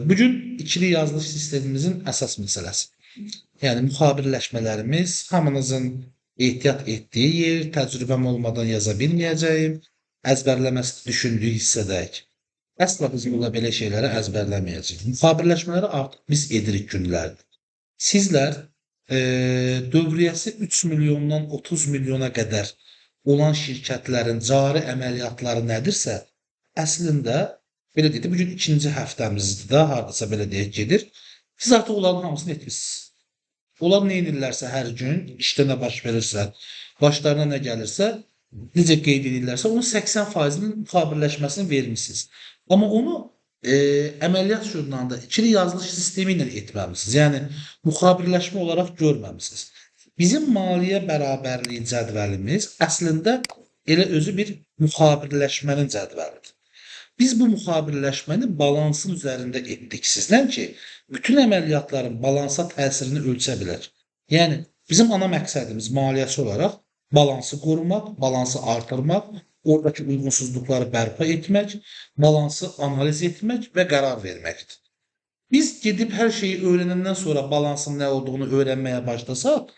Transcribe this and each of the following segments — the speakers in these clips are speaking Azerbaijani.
Bugün ikili yazılış sistemimizin əsas məsələsi. Yəni müxabirləşmələrimiz hamınızın ehtiyat etdiyi yer, təcrübəm olmadan yaza bilməyəcəyim, əzbərləməsi düşündüyü hissədək. Əsla biz burada belə şeyləri əzbərləməyəcəyik. Müxabirləşmələri artıq biz edirik günlərdir. Sizlər dövriyyəsi 3 milyondan 30 milyona qədər olan şirkətlərin cari əməliyyatları nədirsə, əslində belə deyək də, bugün ikinci həftəmizdir də, hardasa belə deyək gedir. Siz artıq onların hamısını etmişsiniz. Onlar nə edirlərsə hər gün, işdə nə baş verirsə, başlarına nə gəlirsə, necə qeyd edirlərsə, onun 80%-nin müxabirləşməsini vermişsiniz. Amma onu əməliyyat jurnalında ikili yazılış sistemi ilə etməmisiniz. Yəni müxabirləşmə olaraq görməmisiniz. Bizim maliyyə bərabərliyi cədvəlimiz əslində elə özü bir müxabirləşmənin cədvəlidir. Biz bu müxabirləşməni balansın üzərində etdik sizdən ki, bütün əməliyyatların balansa təsirini ölçə bilək. Yəni, bizim ana məqsədimiz maliyyəçi olaraq balansı qorumaq, balansı artırmaq, oradakı uyğunsuzluqları bərpa etmək, balansı analiz etmək və qərar verməkdir. Biz gedib hər şeyi öyrənəndən sonra balansın nə olduğunu öyrənməyə başlasaq,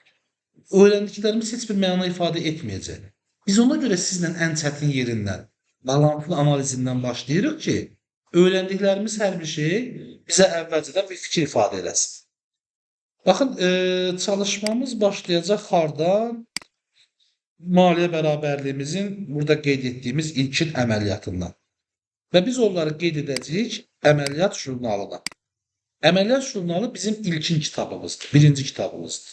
öyrəndiklərimiz heç bir məna ifadə etməyəcək. Biz ona görə sizlə ən çətin yerindən, balanslı analizindən başlayırıq ki, öyrəndiklərimiz hər bir şey bizə əvvəlcədən bir fikir ifadə eləsin. Baxın, çalışmamız başlayacaq hardan? Maliyyə bərabərliyimizin burada qeyd etdiyimiz ilkin əməliyyatından. Və biz onları qeyd edəcəyik əməliyyat jurnalına. Əməliyyat jurnalı bizim ilkin kitabımızdır, birinci kitabımızdır.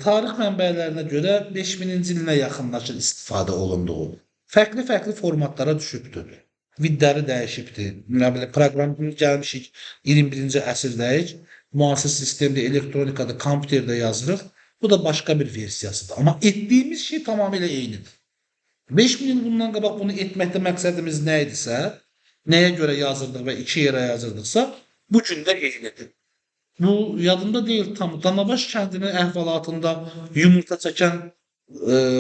Tarix mənbələrinə görə 5000-ci ilinə yaxınlaşır istifadə olunduğu. Fərqli formatlara düşübdür. Vidləri dəyişibdir. Proqramımız gəlmişik 21-ci əsrdəyik. Müasir sistemdə, elektronikada, kompüterdə yazırıq. Bu da başqa bir versiyasıdır. Amma etdiyimiz şey tamamilə eynidir. 5000 il bundan qabaq bunu etməkdə məqsədimiz nə idisə, nəyə görə yazırdıq və iki yerə yazırdıqsa, bu gün də eynidir. Bu yadımda deyil tam. Danabaş kəndinin əhvalatında yumurta çəkən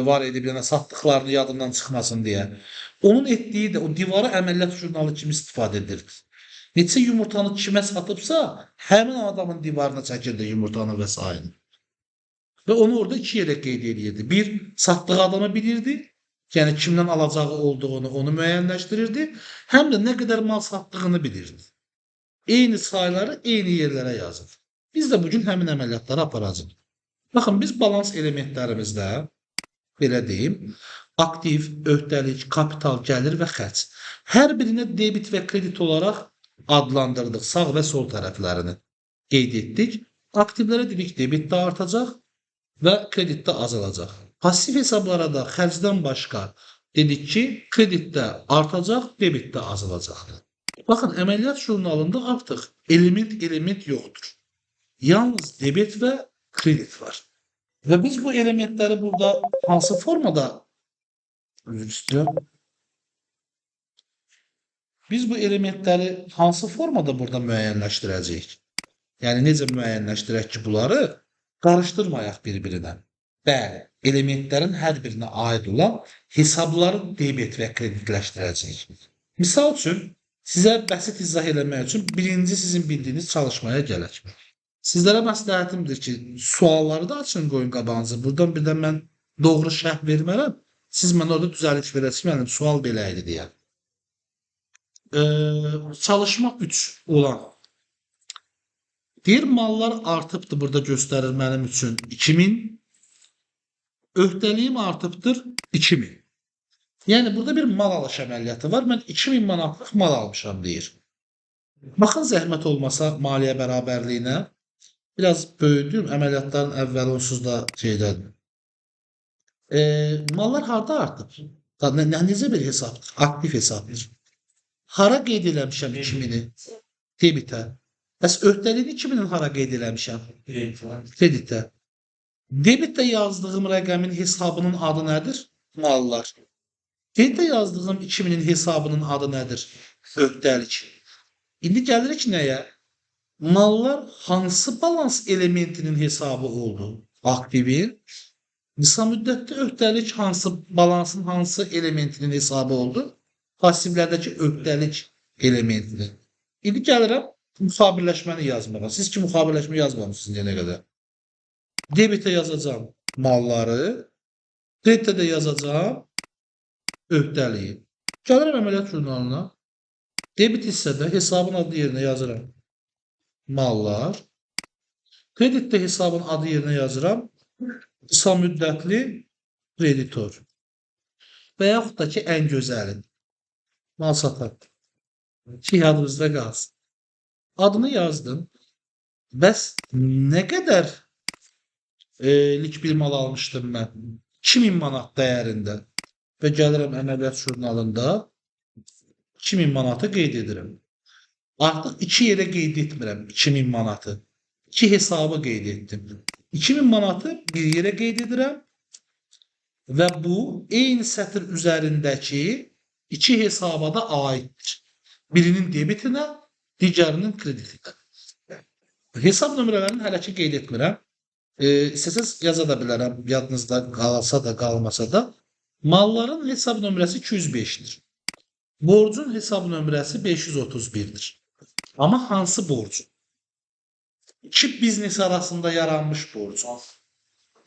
var idi, bir dənə satdıqlarını yadından çıxmasın deyə. Onun etdiyi də o divara əməliyyat jurnalı kimi istifadə edirdi. Neçə yumurtanı kimə satıbsa, həmin adamın divarına çəkirdi yumurtanı və s. Və onu orada iki yerə qeyd edirdi. Bir, satdığı adamı bilirdi, yəni kimdən alacağı olduğunu onu müəyyənləşdirirdi, həm də nə qədər mal satdığını bilirdi. Eyni sayıları eyni yerlərə yazır. Biz də bugün həmin əməliyyatları aparacaq. Baxın, biz balans elementlərimizdə, belə deyim, aktiv, öhdəlik, kapital, gəlir və xərc. Hər birinə debit və kredit olaraq adlandırdıq, sağ və sol tərəflərini qeyd etdik. Aktivlərə dedik, debit də artacaq və kredit də azalacaq. Pasif hesablara da xərcdən başqa dedik ki, kredit də artacaq, debit də azalacaqdır. Baxın, əməliyyat jurnalında artıq element yoxdur. Yalnız debit və kredit var. Və biz bu elementləri burada hansı formada Biz bu elementləri hansı formada burada müəyyənləşdirəcəyik? Yəni necə müəyyənləşdirək ki, bunları qarışdırmayaq bir-birinə? Bəli, elementlərin hər birinə aid olan hesabları debit və kreditləşdirəcəyik. Misal üçün, sizə bəsit izah eləmək üçün birinci sizin bildiyiniz çalışmaya gələk. Sizlərə məsləhətimdir ki, sualları da açın, qoyun qabağınıza. Buradan birdən mən doğru şərh vermərəm. Siz mənə orada düzəliş verəsiniz, yəni sual belə idi deyə. Çalışma 3 olan. Deyir, mallar artıbdır, burada göstərir mənim üçün 2000. Öhdəliyim artıbdır 2000. Yəni, burada bir mal alış əməliyyatı var. Mən 2000 manatlıq mal almışam, deyir. Baxın, zəhmət olmasa maliyyə bərabərliyinə. Biraz böyüdüm, əməliyyatların əvvəli onsuz da şeydədir. Mallar harada artıb? Necə bir hesabdır? Aktiv hesabdır. Hara qeyd eləmişəm 2000-i? Debitə. Bəs öhdəliyin 2000-in hara qeyd eləmişəm? Kreditə. Debitdə yazdığım rəqəmin hesabının adı nədir? Mallar. Kreditdə yazdığım 2000-in hesabının adı nədir? Öhdəlik. İndi gəlirik nəyə? Mallar hansı balans elementinin hesabı oldu? Aktivin. Qısa müddətdə öhdəlik balansın hansı elementinin hesabı oldu? Passivlərdəki öhdəlik elementinin. İndi gəlirəm müxabirləşməni yazmağa. Siz ki müxabirləşmə yazmamısınız yenə qədər. Debitə yazacağam malları, kreditə də yazacağam öhdəliyi. Gəlirəm əməliyyat jurnalına. Debit hissədə hesabın adı yerinə yazıram mallar. Kreditdə hesabın adı yerinə yazıram qısa müddətli kreditor. Və yaxud da ki, ən gözəli mal satan. Ki, yadınızda qalsın. Adını yazdım. Bəs nə qədər lik bir mal almışdım mən? 2000 manat dəyərində. Və gəlirəm əməliyyat jurnalında 2000 manatı qeyd edirəm. Artıq iki yerə qeyd etmirəm 2000 manatı. İki hesabı qeyd etdim. 2000 manatı bir yerə qeyd edirəm və bu eyni sətr üzərindəki iki hesaba da aiddir. Birinin debitinə, digərinin kreditinə. Hesab nömrələrini hələ ki qeyd etmirəm. İstəsəz yaza da bilərəm, yadınızda qalsa da, qalmasa da. Malların hesab nömrəsi 205'dir. Borcun hesab nömrəsi 531'dir. Amma hansı borcun? İki biznes arasında yaranmış borc.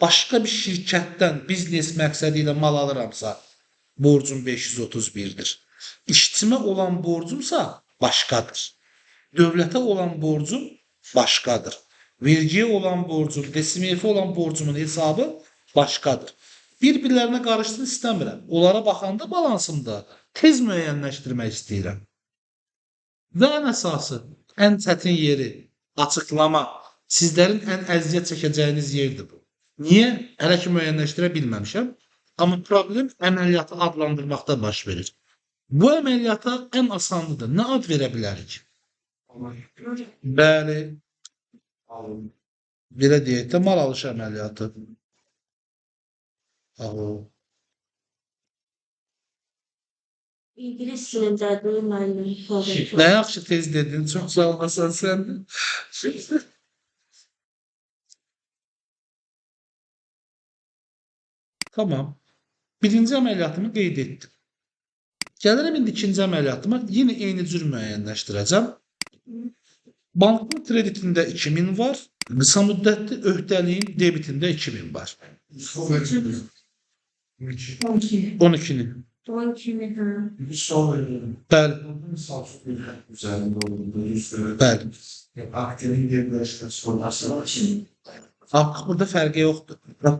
Başqa bir şirkətdən biznes məqsədi ilə mal alıramsa, borcum 531'dir. İşçimə olan borcumsa başqadır. Dövlətə olan borcum başqadır. Vergiyə olan borcum, DSMF olan borcumun hesabı başqadır. Bir-birlərinə qarışsın istəmirəm. Onlara baxanda balansımda tez müəyyənləşdirmək istəyirəm. Və ən əsası, ən çətin yeri, açıqlama, sizlərin ən əziyyət çəkəcəyiniz yerdir bu. Niyə? Hələ ki müəyyənləşdirə bilməmişəm. Amma problem əməliyyatı adlandırmaqda baş verir. Bu əməliyyata ən asanlıdır. Nə ad verə bilərik? Bəli. Belə deyək də mal alış əməliyyatı. İngilis dilində müəllim. Nə yaxşı tez dedin. Çox sağ olasın sən. Tamam. Birinci əməliyyatımı qeyd etdim. Gəlirəm indi ikinci əməliyyatıma yenə eyni cür müəyyənləşdirəcəm. Bankın kreditində 2000 var. Qısa müddətli öhdəliyin debitində 2000 var. 12'nin. 12'ni ha. Bəli. Bəli. Aktivin yerləşmə sonrası Artıq burada fərqi yoxdur.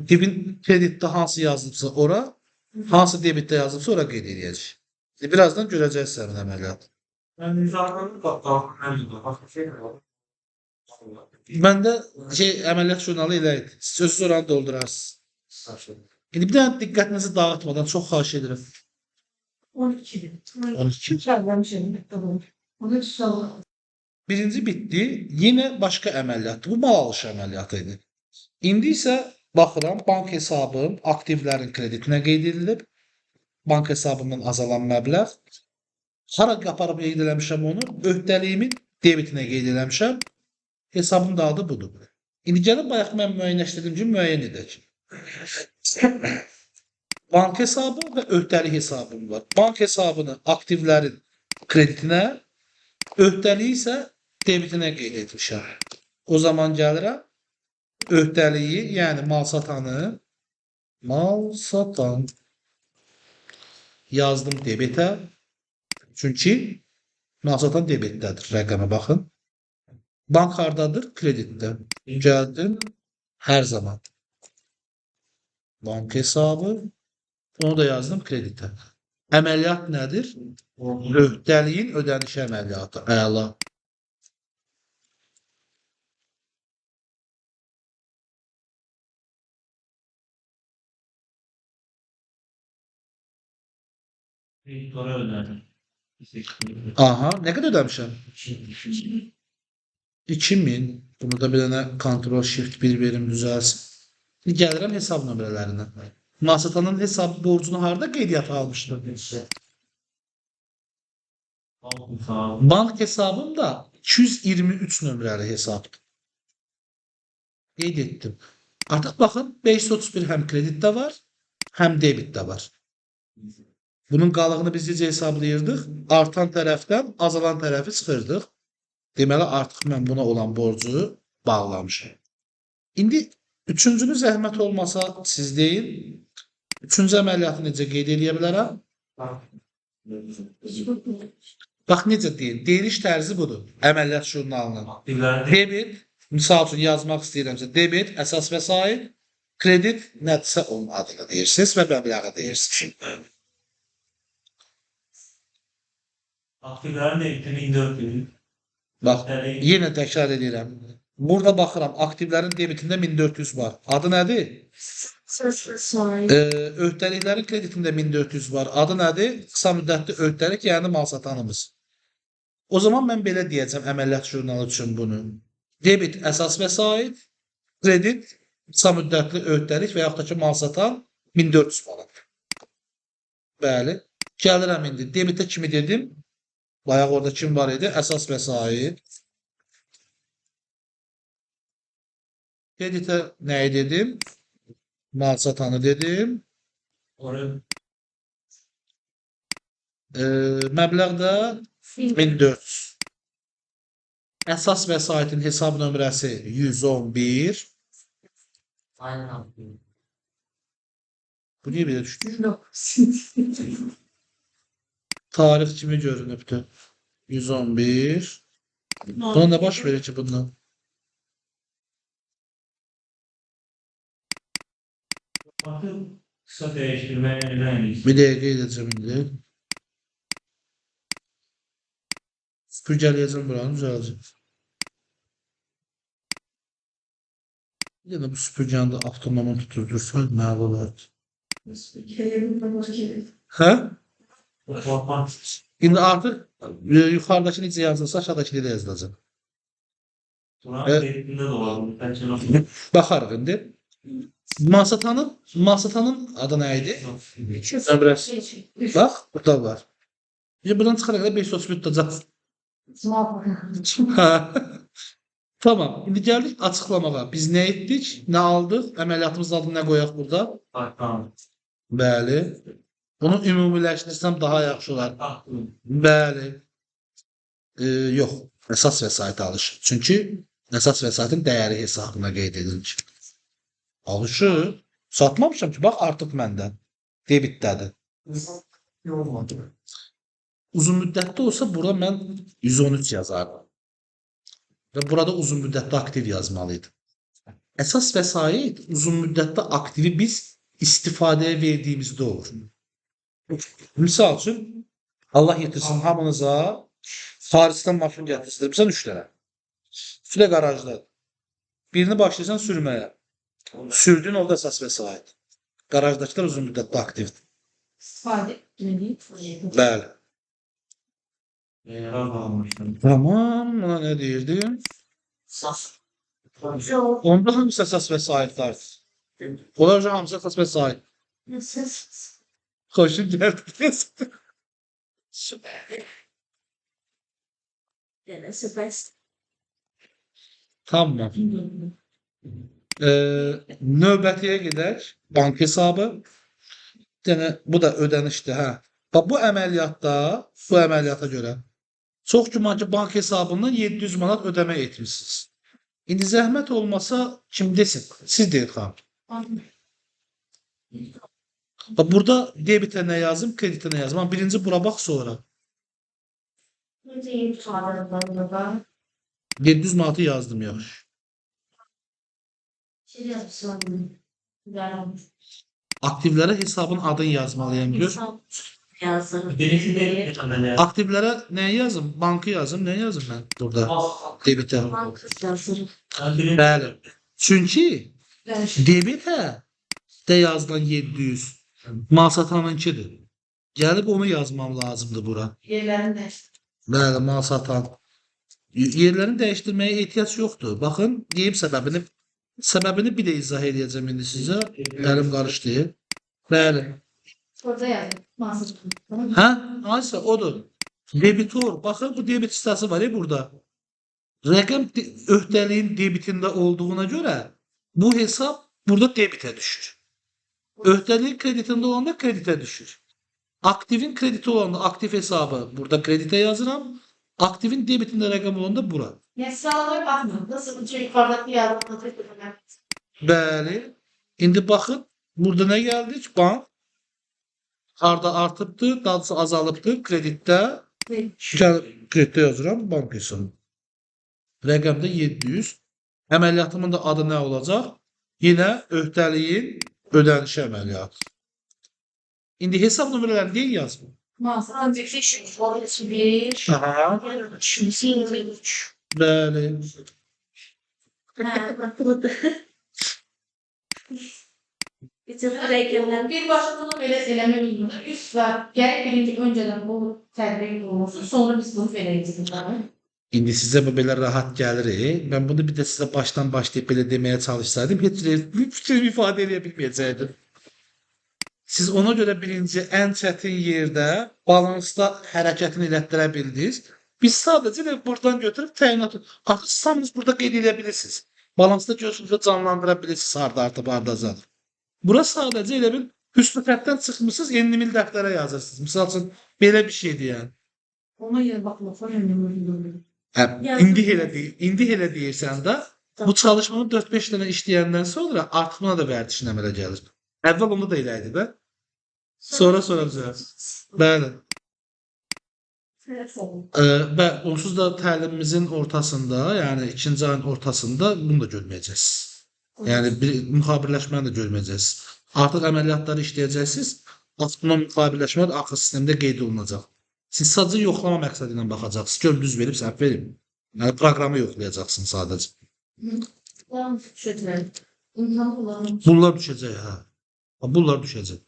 Debin kreditdə hansı yazılıbsa ora, hansı debitdə yazılıbsa ora qeyd edəcək. Birazdan görəcəksiniz həmin əməliyyatı. mən nizamını Məndə əməliyyat jurnalı elə idi. Sözsüz oranı doldurarsınız. İndi bir dənə diqqətinizi dağıtmadan çox xahiş edirəm. 12'ni. 12. Çağlamışım. Tamam. Onu tutalım. Birinci bitdi. Yenə başqa əməliyyatdır. Bu mal alış əməliyyatı idi. İndi isə baxıram, bank hesabım aktivlərin kreditinə qeyd edilib. Bank hesabımdan azalan məbləğ. Hara aparıb qeyd eləmişəm onu? Öhdəliyimin debitinə qeyd eləmişəm. Hesabın da adı budur. İndi gəlib bayaq mən müəyyənləşdirdiyim kimi müəyyən edək. Bank hesabı və öhdəlik hesabım var. Bank hesabını aktivlərin kreditinə, öhdəliyi isə debitinə qeyd etmişəm. O zaman gəlirəm, öhdəliyi, yəni mal satanı, mal satan yazdım debitə. Çünki mal satan debitdədir. Rəqəmə baxın. Bank hardadır? Kreditdə. Gəldim. Hər zaman. Bank hesabı. Onu da yazdım kreditə. Əməliyyat nədir? Öhdəliyin ödəniş əməliyyatı. Əla. Aha, nə qədər ödəmişəm? 2000. Bunu da bir dənə Ctrl Shift 1 verim düzəlsin. Gəlirəm hesab nömrələrinə. Mal satanın hesab borcunu harda qeydiyyata almışdım? Bank hesabım da 223 nömrəli hesabdır. Qeyd etdim. Artıq baxın 531 həm kreditdə var, həm debitdə var. Bunun qalığını biz necə hesablayırdıq? Artan tərəfdən azalan tərəfi çıxırdıq. Deməli artıq mən buna olan borcu bağlamışam. İndi üçüncünü zəhmət olmasa siz deyin. Üçüncü əməliyyatı necə qeyd edə bilərəm? Bax necə deyim? Deyiliş tərzi budur. Əməliyyat jurnalının. Aktivlərin Debit, misal üçün yazmaq istəyirəmsə, debit, əsas vəsait, kredit nədirsə onun adını deyirsiniz və məbləği deyirsiniz. aktivlərin eğitimi 1400. Bax, yenə təkrar edirəm. Burada baxıram, aktivlərin debitində 1400 var. Adı nədir? Sorry. Öhdəliklərin kreditində 1400 var. Adı nədir? Qısa müddətli öhdəlik, yəni mal satanımız. O zaman mən belə deyəcəm əməliyyat jurnalı üçün bunu. Debit əsas vəsait, kredit qısa müddətli öhdəlik və yaxud da ki mal satan 1400 manat. Bəli. Gəlirəm indi. Debitə kimi dedim? Bayaq orada kim var idi? Əsas vəsait. Kreditə nəyi dedim? Mal satanı dedim. Oraya Məbləğ də 1400. Əsas vəsaitin hesab nömrəsi 111. aynen aktiv. Bu niyə belə düşdü? Yok. Tarix kimi görünübdür? 111. Buna nə baş verir ki bundan? Bakın kısa değiştirmeye neden Bir dəqiqə edəcəm indi. Süpürgələyəcəm buranı, düzələcəm. Yenə bu süpürgəni də avtonomunu tuturdursa məl olardı. Hə? Korkmaz. İndi artıq yuxarıdakı necə yazılsa aşağıdakı də yazılacaq. Turan Evet. eğitimde de var. Ben sana Baxarıq indi. Masatanın adı nə idi? Nömrəsi. Bax, burada var. İndi buradan çıxaraq da 531 tutacaq. Tamam. İndi gəldik açıqlamağa. Biz nə etdik? Nə aldıq? Əməliyyatımızın adını nə qoyaq burada? bakmam. Bəli. Bunu ümumiləşdirsəm daha yaxşı olar. Aktiv. Bəli. Yox. Əsas vəsait alış. Çünki əsas vəsaitin dəyəri hesabına qeyd edilir. Alışı satmamışam ki, bax artıq məndə. Debitdədir. Olmadı. Uzun müddətli olsa burada mən 113 yazardım. Və burada uzun müddətli aktiv yazmalıydım. Əsas vəsait uzun müddətli aktivi biz istifadəyə verdiyimizdə olur. Misal üçün Allah yetirsin hamınıza xaricdən maşın gətirsin 3 dənə. Üçü də qarajdadır. Birini başlayırsan sürməyə. Sürdüyün oldu əsas vəsait. Qarajdakılar uzun müddətli aktivdir. Bəli. Yarar almıştım. Tamam, buna nə deyirdim? Onda hamısı əsas vəsaitlərdir. Onlar hamısı əsas vəsait. Xoşum gəldi. Tamam. Növbətiyə gedək. Bank hesabı. Yəni, bu da ödənişdir, hə. Bax, bu əməliyyata görə çox güman ki, bank hesabından 700 manat ödəmə etmişsiniz. İndi zəhmət olmasa kim desin? Siz deyin, xanım. Bax, burada debitə nə yazım, kreditə nə yazım. Amma birinci bura bax, sonra. 700 manatı yazdım, yaxşı. Aktivlərə hesabın adını yazmalıyam, gör. Denizli ameliyat. Aktivlərə nə yazım? Bankı yazım, nə yazım mən burada? Debitə. Bəli. Çünki debitə də yazılan 700 mal satanınkidir. Gəlib onu yazmam lazımdır bura. Bəli, mal satan. Yerlərini dəyişdirməyə ehtiyac yoxdur. Baxın, deyim səbəbini. Səbəbini bir də izah edəcəm indi sizə. Əlim qarışdı. Bəli. Orada yani. Hə? Aysa odur. Debitor. Baxın, bu debit hissəsi var ya burada. Rəqəm öhdəliyin debitində olduğuna görə bu hesab burada debitə düşür. Öhdəliyin kreditində olanda kreditə düşür. Aktivin krediti olanda aktiv hesabı burada kreditə yazıram. Aktivin debitində rəqəm olanda bura. Yani sıralamaya bakmıyorum. Nasıl bir şey yukarıdaki yardım atıyor. Bəli. İndi baxın, burada nə gəldik? Bank harda artıbdı, daha azalıbdı kreditdə. Kreditdə yazıram, bank hesabı. Rəqəmdə 700. Əməliyyatımın da adı nə olacaq? Yenə öhdəliyin ödənişi əməliyyatı. İndi hesab nömrələrini deyin yazın. Masa önceki şu. Orası bir. Aha. Şurası 23. Bəli. Bir başta bunu böyle eleme bilmiyorum. Üst var. Gerek birinci önceden bu terbiye olması. Sonra biz bunu veririz. İndi sizə bu belə rahat gəlir. Mən bunu bir də sizə başdan başlayıb belə deməyə çalışsaydım, heç bir fikir ifadə edə bilməyəcəkdim. Siz ona görə birinci ən çətin yerdə balansda hərəkətini elətdirə bildiniz. Biz sadəcə də buradan götürüb təyinatı. Artıq hamınız burada qeyd edə bilirsiniz. Balansda gözünüzü canlandıra bilirsiniz harda artıb, harda azalır. Bura sadəcə elə bir üstü xəttdən çıxmısınız, 50 mil dəftərə yazırsınız. Misal üçün belə bir şeydir yəni. Ona yer bakma. Sonra önemli. İndi elə deyirsən də, bu çalışmanı 4-5 dənə işləyəndən sonra artıq buna da vərdişin əmələ gəlir. Əvvəl onu da elə idi də. Sonra düzəlir. Bəli. Və onsuz da təlimimizin ortasında, yəni 2-ci ayın ortasında bunu da görməyəcəksiniz. Yəni bir müxabirləşməni də görməyəcəksiniz. Artıq əməliyyatları işləyəcəksiniz. Bunun müxabirləşmələr arxa sistemdə qeyd olunacaq. Siz sadəcə yoxlama məqsədi ilə baxacaqsınız. Gör düz verib, səhv verib. Yəni proqramı yoxlayacaqsınız sadəcə. Bunlar düşəcək, hə. Bunlar düşəcək.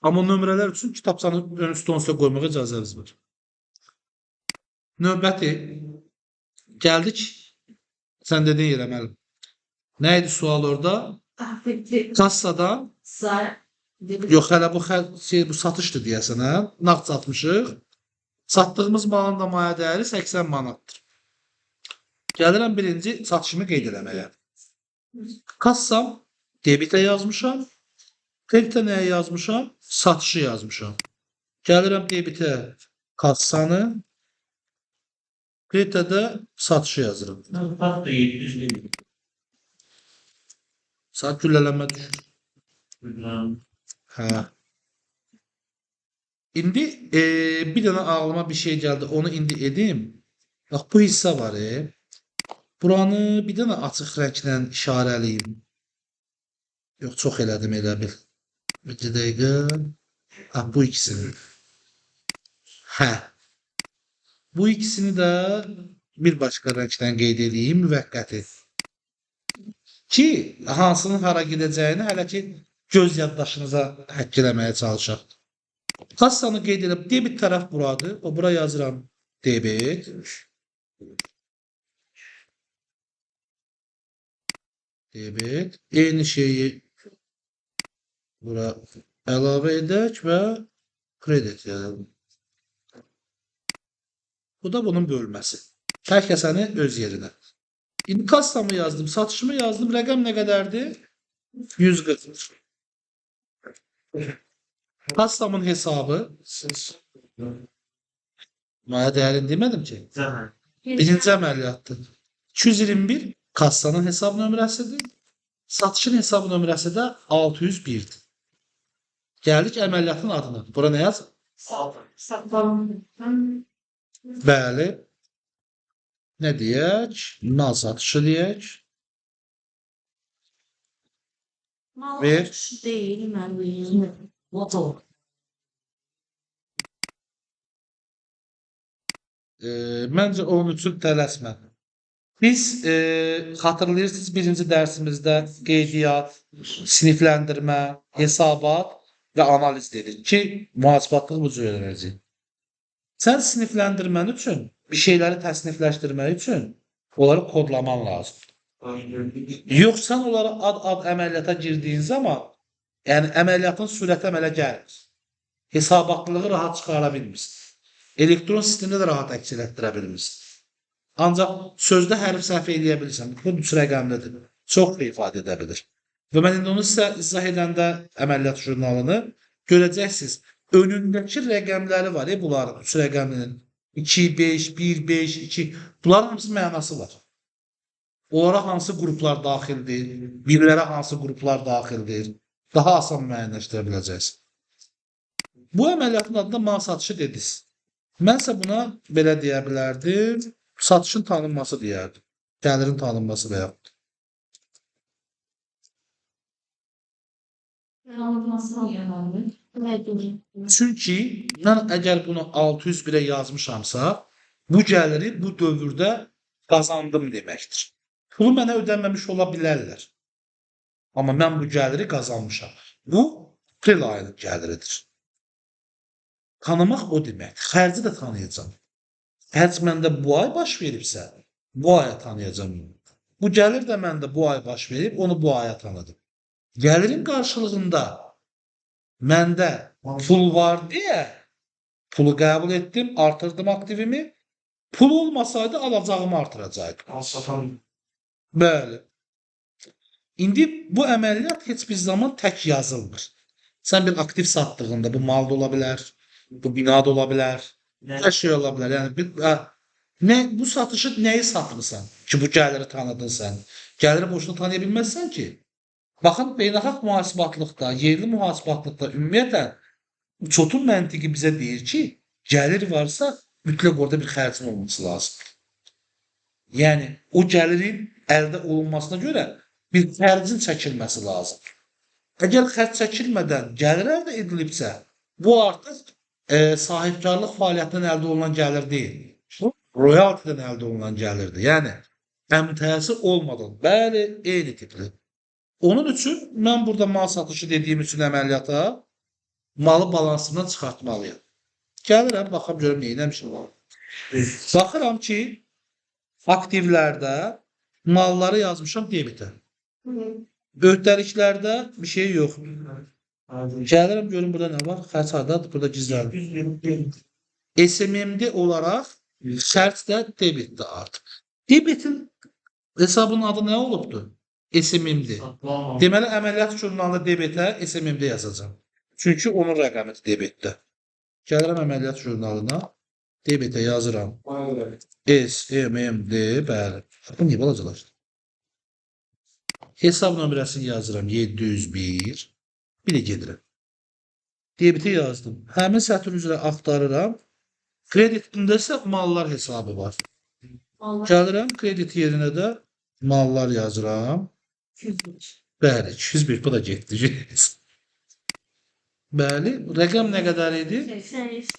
Amma nömrələr üçün kitabçanı ön üstə onsuz da qoymağa icazəniz var. Növbəti gəldik. Sən dediyin yerə müəllim. Nə idi sual orada? Kassadan yox, hələ bu satışdır deyəsən, hə? Nağd satmışıq. Satdığımız malın da maya dəyəri 80 manatdır. Gəlirəm birinci satışımı qeyd eləməyə. Kassam debitə yazmışam. Kreditə nəyə yazmışam? Satışı yazmışam. Gəlirəm debitə kassanı. Kreditə də satışı yazırım. Bak da 700 değil. Saat güllələnmə düşür. Hə. İndi bir dənə ağlıma bir şey gəldi. Onu indi edim. Bax bu hissə var. Buranı bir dənə açıq rənglə işarəliyim. Yox, çox elədim elə bil. Bir dəqiqə. Ha, bu ikisini. Hə. Bu ikisini də bir başqa rəngdən qeyd edeyim, müvəqqəti. Ki, hansının hara gedəcəyini hələ ki göz yaddaşınıza həkk eləməyə çalışaq. Kassanı qeyd edib, debit tərəf buradır. O bura yazıram debit. Debit. Eyni şeyi bura əlavə edək və kredit yazalım. Bu da bunun bölməsi. Hər kəsəni öz yerinə. İndi kassamı yazdım, satışımı yazdım. Rəqəm nə qədərdir? 140. Kassamın hesabı. Maya dəyərini demədim ki. Birinci əməliyyatdır. 221 kassanın hesab nömrəsidir. Satışın hesab nömrəsi də 601'dir. Gəldik əməliyyatın adına. Bura nə yazır? Bəli. Nə deyək? Mal satışı deyək. Ver. Değil ben. Məncə onun üçün tələsmə. Biz xatırlayırsınız birinci dərsimizdə qeydiyyat, sinifləndirmə, hesabat və analiz dedik ki, mühasibatlığı bu cür öyrənəcəyik. Sən sinifləndirmən üçün, bir şeyləri təsnifləşdirmək üçün onları kodlaman lazımdır. Yox, sən onları ad əməliyyata girdiyin zaman, yəni əməliyyatın sürəti əmələ gəlir. Hesabatlılığı rahat çıxara bilmirsən. Elektron sistemdə də rahat əks elətdirə bilmirsən. Ancaq sözdə hərf səhv eləyə bilirsən. Bu üç rəqəmlidir. Çox ifadə edə bilir. Və mən indi onu sizə izah edəndə əməliyyat jurnalını görəcəksiniz. Önündəki rəqəmləri var, bunların üç rəqəmlinin. 2, 5, 1, 5, 2. Bunların hamısı mənası var. Onlara hansı qruplar daxildir, birlərə hansı qruplar daxildir, daha asan müəyyənləşdirə biləcəksiniz. Bu əməliyyatın adına mal satışı dediniz. Mənsə buna belə deyə bilərdim, satışın tanınması deyərdim. Gəlirin tanınması və yaxud. Çünki mən əgər bunu 601-ə yazmışamsa, bu gəliri bu dövrdə qazandım deməkdir. Pulu mənə ödənməmiş ola bilərlər. Amma mən bu gəliri qazanmışam. Bu aprel ayının gəliridir. Tanımaq o deməkdir. Xərci də tanıyacam. Xərc məndə bu ay baş veribsə, bu aya tanıyacam. Bu gəlir də məndə bu ay baş verib, onu bu aya tanıdım. Gəlirin qarşılığında məndə pul var deyə pulu qəbul etdim, artırdım aktivimi. Pul olmasaydı alacağımı artıracaqdım. Bəli. İndi bu əməliyyat heç bir zaman tək yazılmır. Sən bir aktiv satdığında bu mal da ola bilər, bu bina da ola bilər, hər şey ola bilər. Yəni bu satışı nəyi satmısan ki, bu gəliri tanıdın sən? Gəliri boşuna tanıya bilməzsən ki. Baxın, beynəlxalq mühasibatlıqda, yerli mühasibatlıqda ümumiyyətlə çotun məntiqi bizə deyir ki, gəlir varsa mütləq orada bir xərcin olması lazımdır. Yəni o gəlirin əldə olunmasına görə bir xərcin çəkilməsi lazımdır. Əgər xərc çəkilmədən gəlir əldə edilibsə, bu artıq sahibkarlıq fəaliyyətindən əldə olunan gəlir deyil. Royaltıdan əldə olunan gəlirdir. Yəni əmtəsi olmadan, bəli, eyni tipli. Onun üçün mən burada mal satışı dediyim üçün əməliyyata malı balansından çıxartmalıyam. Gəlirəm, baxam görüm nə eləmişim. Baxıram ki, aktivlərdə malları yazmışam debitə. Öhdəliklərdə bir şey yoxdur. Gəlirəm, görüm burada nə var? Xərc hardadır? Burada gizlədir. SMM'de olaraq şərt də debitdir artıq. Debitin hesabının adı nə olubdur? SMM'dir. Deməli, əməliyyat jurnalında debitə SMM'de yazacağım. Çünki onun rəqəmi debitdə. Gəlirəm əməliyyat jurnalına, debitə yazıram. SMMD, bəli. Bu niyə balacalaşdı? Hesab nömrəsini yazıram 701. Bir də gedirəm. Debiti yazdım. Həmin sətr üzrə axtarıram. Kreditində isə mallar hesabı var. Gəlirəm, kredit yerinə də mallar yazıram. Bəli, 201, bu da getdi. Bəli, rəqəm nə qədər idi?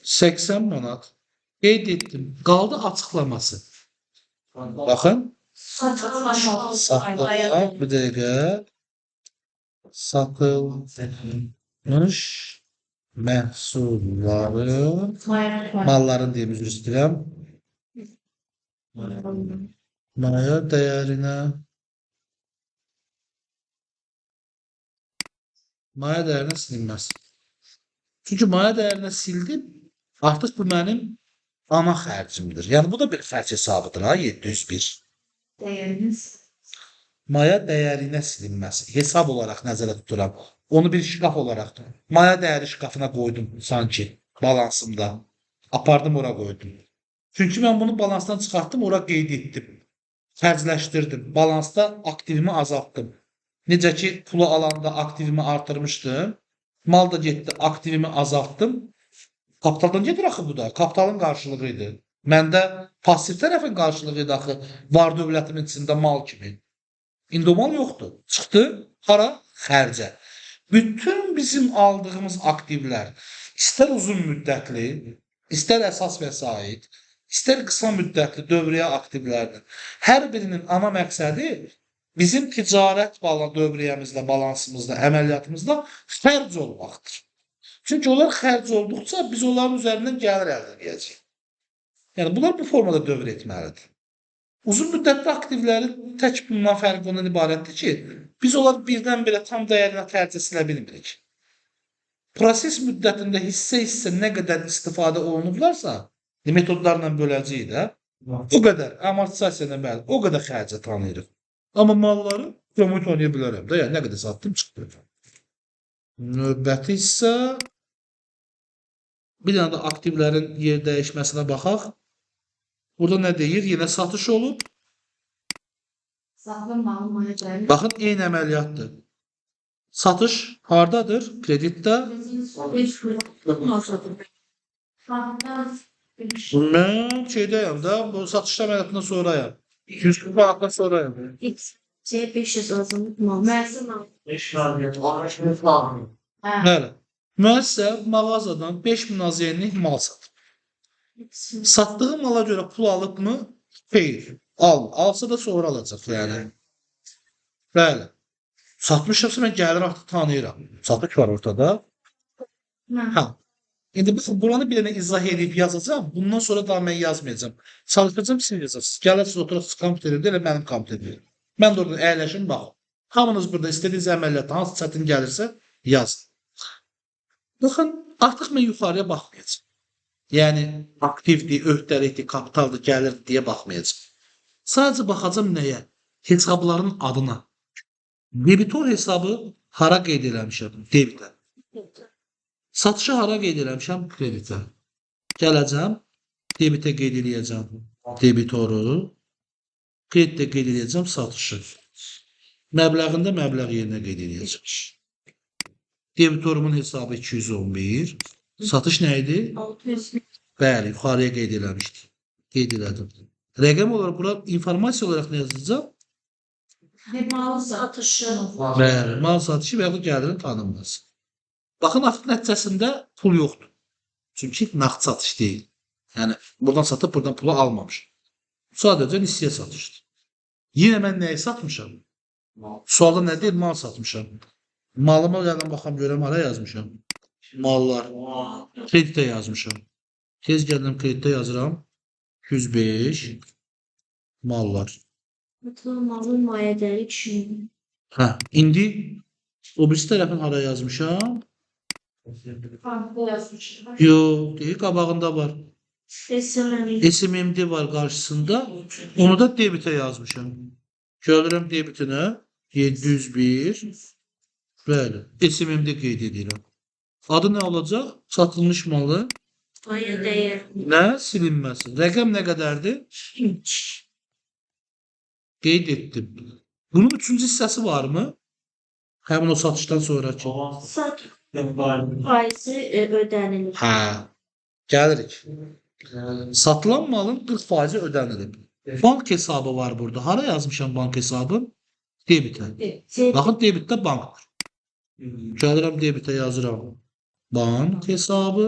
80 manat. Qeyd etdim. Qaldı açıqlaması. Baxın. Satılmış, bir dəqiqə. Satılmış məhsulları, malların deyim, üzr istəyirəm. Maya dəyərinə silinməz. Çünki maya dəyərinə sildim, artıq bu mənim ana xərcimdir. Yəni bu da bir xərc hesabıdır ha, 701. Dəyəriniz? Maya dəyərinə silinməsi. Hesab olaraq nəzərə tuturam. Onu bir şkaf olaraq da. Maya dəyəri şkafına qoydum sanki balansımda. Apardım ora qoydum. Çünki mən bunu balansdan çıxartdım, ora qeyd etdim. Xərcləşdirdim. Balansda aktivimi azaltdım. Necə ki, pulu alanda aktivimi artırmışdım. Mal da getdi, aktivimi azaltdım. Kapitaldan gedir axı bu da. Kapitalın qarşılığı idi. Məndə pasiv tərəfin qarşılığı idi axı. Var dövlətimin içində mal kimi. İndi o mal yoxdur. Çıxdı, hara? Xərcə. Bütün bizim aldığımız aktivlər, istər uzun müddətli, istər əsas vəsait, istər qısa müddətli dövriyyə aktivlərdir. Hər birinin ana məqsədi bizim ticarət dövriyyəmizdə, balansımızda, əməliyyatımızda xərc olmaqdır. Çünki onlar xərc olduqca biz onların üzərindən gəlir əldə edəcəyik. Yəni, bunlar bu formada dövr etməlidir. Uzun müddətli aktivlərin tək bundan fərqi ondan ibarətdir ki, biz onlar birdən-birə tam dəyərinə xərcə silə bilmirik. Proses müddətində hissə-hissə nə qədər istifadə olunublarsa, metodlarla böləcəyik də, o qədər, amortisasiya bəli, o qədər xərcə tanıyırıq. Amma malları gömü tanıya bilərəm də, yəni nə qədər satdım, çıxdı. Növbəti isə bir dənə də aktivlərin yer dəyişməsinə baxaq. Burada nə deyir? Yenə satış olub. Saxlı malın maliyyə Baxın, eyni əməliyyatdır. Satış hardadır? Kreditdə. Mən şeydəyəm də, bu satış əməliyyatından sonrayam. 240 manatdan sonrayam. C500 azınlık mal. Məhsul mal. 5 faaliyet, 15 bin falan. Hə. Bəli. Müəssisə mağazadan 5000 az yenlik mal satır. Satdığı mala görə pul alıbmı? Xeyr. Alsa da sonra alacaq yəni. Bəli. Satmışamsa mən gəlir artıq tanıyıram. Satış var ortada. Hə. İndi baxın, buranı bir dənə izah edib yazacağım. Bundan sonra daha mən yazmayacağım. Çalışacağım, siz yazarsınız. Gəlirsiniz, oturasınız kompüterdə, elə mənim kompüterimdə. Mən də orada əyləşim, baxın. Hamınız burada istədiyiniz əməliyyatda hansı çətin gəlirsə, yazın. Baxın, artıq mən yuxarıya baxmayacağım. Yəni, aktivdir, öhdəlikdir, kapitaldır, gəlir deyə baxmayacağım. Sadəcə baxacağım nəyə? Hesabların adına. Debitor hesabı hara qeyd eləmişəm? Debitə. Satışı hara qeyd eləmişəm? Kreditə. Gələcəm, debitə qeyd eləyəcəm debitoru, kreditə qeyd eləyəcəm satışı. Məbləğində məbləğ yerinə qeyd eləyəcəm. Debitorumun hesabı 211. Satış nə idi? 600. Bəli, yuxarıya qeyd eləmişdik. Qeyd elədim. Rəqəm olaraq bura informasiya olaraq nə yazacaq? Mal Satışı. Bəli, mal satışı və ya gəlirin tanınması. Baxın, artıq nəticəsində pul yoxdur. Çünki nağd satış deyil. Yəni, buradan satıb, buradan pulu almamış. Sadəcə nisiyə satışdır. Yenə mən nəyi satmışam? Sualda nə deyil? Mal satmışam. Malıma gəldən baxam, görəm, hara yazmışam? Mallar. Kreditə yazmışam. Tez gəldim, kreditə yazıram. 105 mallar. Satılan malın maliyyə 2000. Hə, indi o birisi tərəfin hara yazmışam? farklı yazmışım. Yox, deyil, qabağında var. SMM. SMMD var qarşısında. Onu da debitə yazmışam. Gəlirəm debitinə 701. Bəli, SMMD qeyd edirəm. Adı nə olacaq? Satılmış malı. Maliyyə dəyər. Nə? Silinməsi. Rəqəm nə qədərdir? Qeyd etdim. Bunun üçüncü hissəsi varmı? Həmin o satışdan sonraki. Sat faizi ödənilir. Hə. Gəlirik. Satılan malın 40% ödənilib. Bank hesabı var burada. Hara yazmışam bank hesabı? Debitə. Baxın, debitdə bank var. Gəlirəm debitə yazıram. Bank hesabı.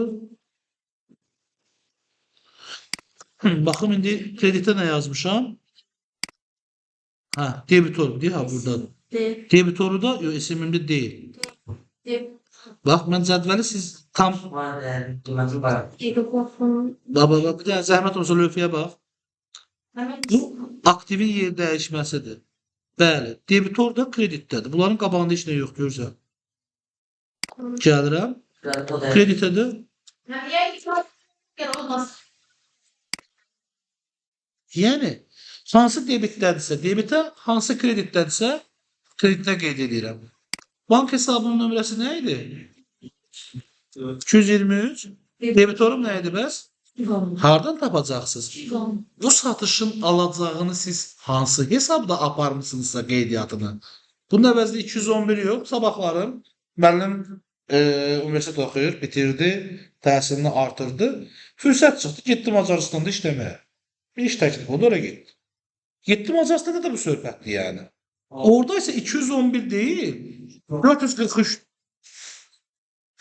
Baxım, indi kreditə nə yazmışam? Hə, debitor deyil, ha, burada. Debitoru da SMM'de deyil. Bax, mən cədvəli siz tam... Baba, bir dənə zəhmət olsa lövhəyə bax. Bu, aktivin yer dəyişməsidir. Bəli, debitor da kreditdədir. Bunların qabağında heç nə yox, görürsən. Gəlirəm. Kreditədir. Yəni, hansı debitdədirsə, debitə, hansı kreditdədirsə, kreditə qeyd edirəm. Bank hesabının nömrəsi nə idi? 223. Debitorum nə idi bəs? Hardan tapacaqsınız? Bu satışın alacağını siz hansı hesabda aparmışsınızsa qeydiyyatını? Bunun əvəzində 211 yox, sabahlarım müəllim universitet oxuyur, bitirdi, təhsilini artırdı. Fürsət çıxdı, getdi Macaristanda işləməyə. Bir iş təklif oldu, oraya getdi. Getdi Macaristanda da bu söhbətdir yəni. Orada isə 211 deyil, 443.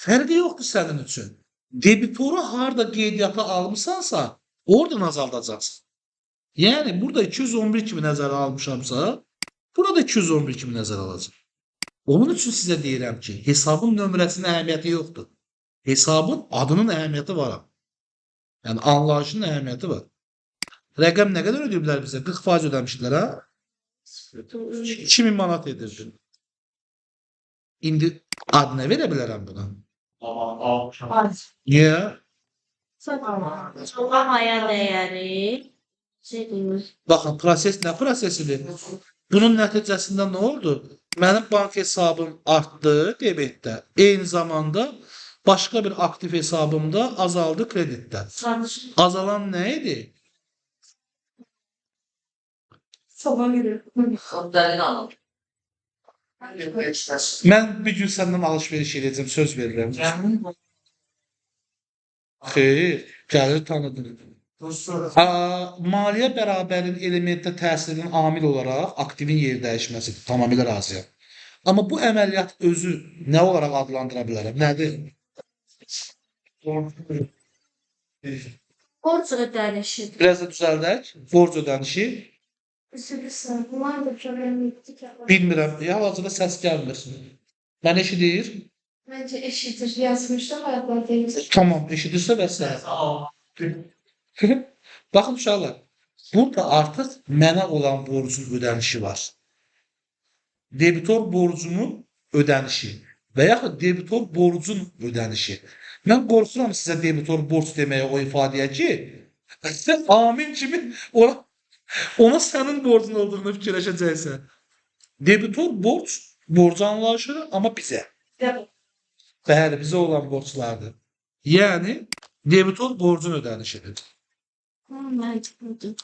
Fərqi yoxdur sənin üçün. Debitoru harda qeydiyyata almışsansa, oradan azaldacaqsın. Yəni, burada 211 kimi nəzərə almışamsa, burada 211 kimi nəzərə alacaq. Onun üçün sizə deyirəm ki, hesabın nömrəsinin əhəmiyyəti yoxdur. Hesabın adının əhəmiyyəti var. Yəni, anlayışının əhəmiyyəti var. Rəqəm nə qədər ödəyiblər bizə? 40% ödəmişdilər, ha? 2000 manat edirdi. İndi ad nə verə bilərəm buna? Niyə? Sallamaya dəyəri. Baxın, proses nə prosesidir? Bunun nəticəsində nə oldu? Mənim bank hesabım artdı debitdə. Eyni zamanda başqa bir aktiv hesabımda azaldı kreditdə. Azalan nə idi? Sabah gidiyor. Xəbərini alın. Mən bir gün səndən alış-veriş edəcəm, söz verirəm. Xeyr, gəlir tanıdın. Maliyyə bərabərin elementdə təsirinin amil olaraq aktivin yeri dəyişməsidir. Tamamilə razıyam. Amma bu əməliyyat özü nə olaraq adlandıra bilərəm? Nədir? Borc ödənişi. Biraz da düzəldək. Borc ödənişi. Üzülürsən. Bunlar da problemlidir ki. Bilmirəm. Hal-hazırda səs gəlmir. Mən eşidir. Bence eşitir. Yazmışdım ayaklar temiz. Tamam, eşidirsə bəs. Baxın uşaqlar, burada artıq mənə olan borcun ödənişi var. Debitor borcunun ödənişi və yaxud debitor borcun ödənişi. Mən qorxuram sizə debitor borc deməyə o ifadəyə ki, sən amin kimi ona sənin borcun olduğunu fikirləşəcəksən. Debitor borc, borc anlayışı, amma bizə. Bəli, bizə olan borclardır. Yəni, debitor borcun ödənişidir. Məcburdur.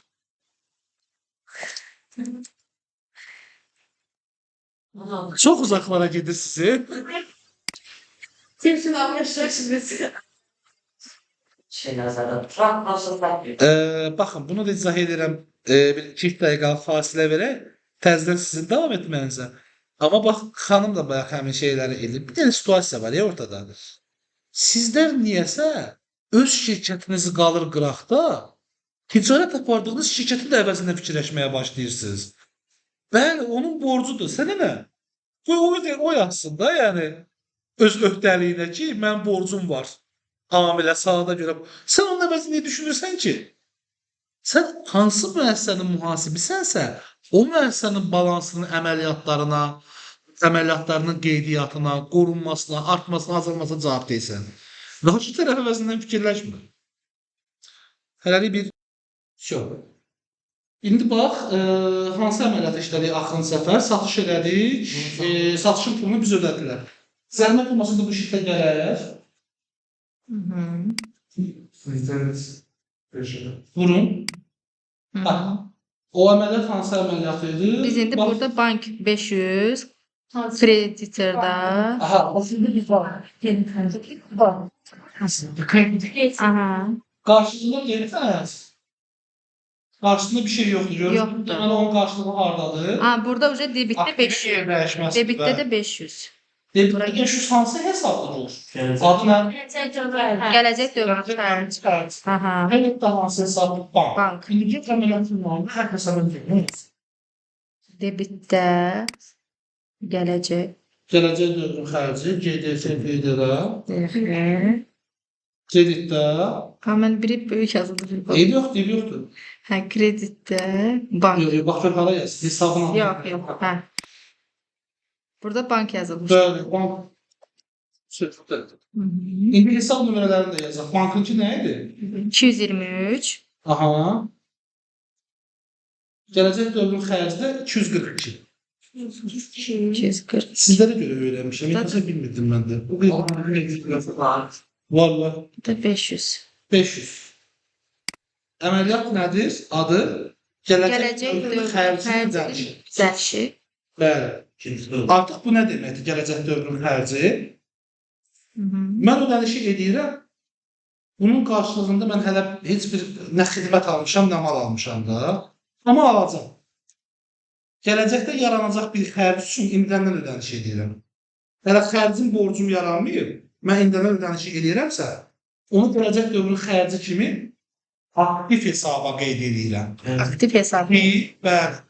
Çox uzaqlara gedir sizi. Kimsin anlaşırsınız? Şey nəzərdə tutan nasıl təqdir? Baxın, bunu da izah edirəm. Bir 2 dəqiqə fasilə verək. Təzədən sizin davam etmənizə. Amma bax, xanım da bayaq həmin şeyləri edir. Bir dənə situasiya var ya ortada. Sizlər niyəsə öz şirkətinizi qalır qıraqda, ticarət apardığınız şirkətin də əvəzində fikirləşməyə başlayırsınız. Bəli, onun borcudur. Sənə nə? O yazsın da, yəni öz öhdəliyinə ki, mən borcum var. Amilə, sahada görə. Sən onun əvəzində nə düşünürsən ki? Sən hansı müəssisənin mühasibisənsə, o müəssisənin balansının əməliyyatlarının qeydiyyatına, qorunmasına, artmasına, azalmasına cavab deyilsən. Qarşı tərəf əvəzindən fikirləşmə. Hələlik bir şey. İndi bax, hansı əməliyyat işlədik axırıncı səfər? Satış elədik, satışın pulunu biz ödədilər. Zəhmət olmasın da bu şirkətə gələr. Vurun. Bax, o əməliyyat hansı əməliyyat idi? Biz indi burada bank 500, kreditorda. Aha, Aha. qarşılığında geri fəaliyyət. Qarşısında bir şey yoxdur. Görürsünüz. Yoxdur. Deməli, onun qarşılığı hardadır? Burada уже debitdə 500. Dəyişməsi. Debitdə də 500. Debitdə 500 hansı hesabda olur? Adı nə? Gələcək dövlət xərci. Aha. Həyətdə hansı hesabı? Bank. Bank. İndi get əməliyyatın olanda hər hesabı verir. Debitdə gələcək. Gələcək dövrün xərci, GDF, FDR, kreditdə. Mən biri böyük yazıldı. Eyb yoxdur. Hə, kreditdə bank. Bax, belə yaz, hesabını al. Yox. Hə. Burada bank yazılmış. Bəli, bank. İndi hesab nömrələrini də yazaq. Bankınki nə idi? 223. Aha. Gələcək dövrün xərci də 242. 240. Sizlərə görə öyrənmişəm. Heç bilmirdim mən də. Vallahi. Bu da 500. 500. Əməliyyat nədir? Adı Gələcək dövrün xərci dərsi. Bəli. Artıq bu nə deməkdir? Gələcək dövrün xərci. Mən ödənişi edirəm. Bunun qarşılığında mən hələ heç bir nə xidmət almışam, nə mal almışam da. Amma alacam. Gələcəkdə yaranacaq bir xərc üçün indidən ödəniş edirəm. Hələ xərcin borcum yaranmayıb, mən indidən ödəniş edirəmsə, onu gələcək dövrün xərci kimi aktiv hesaba qeyd edirəm. Aktiv hesab. Bəli.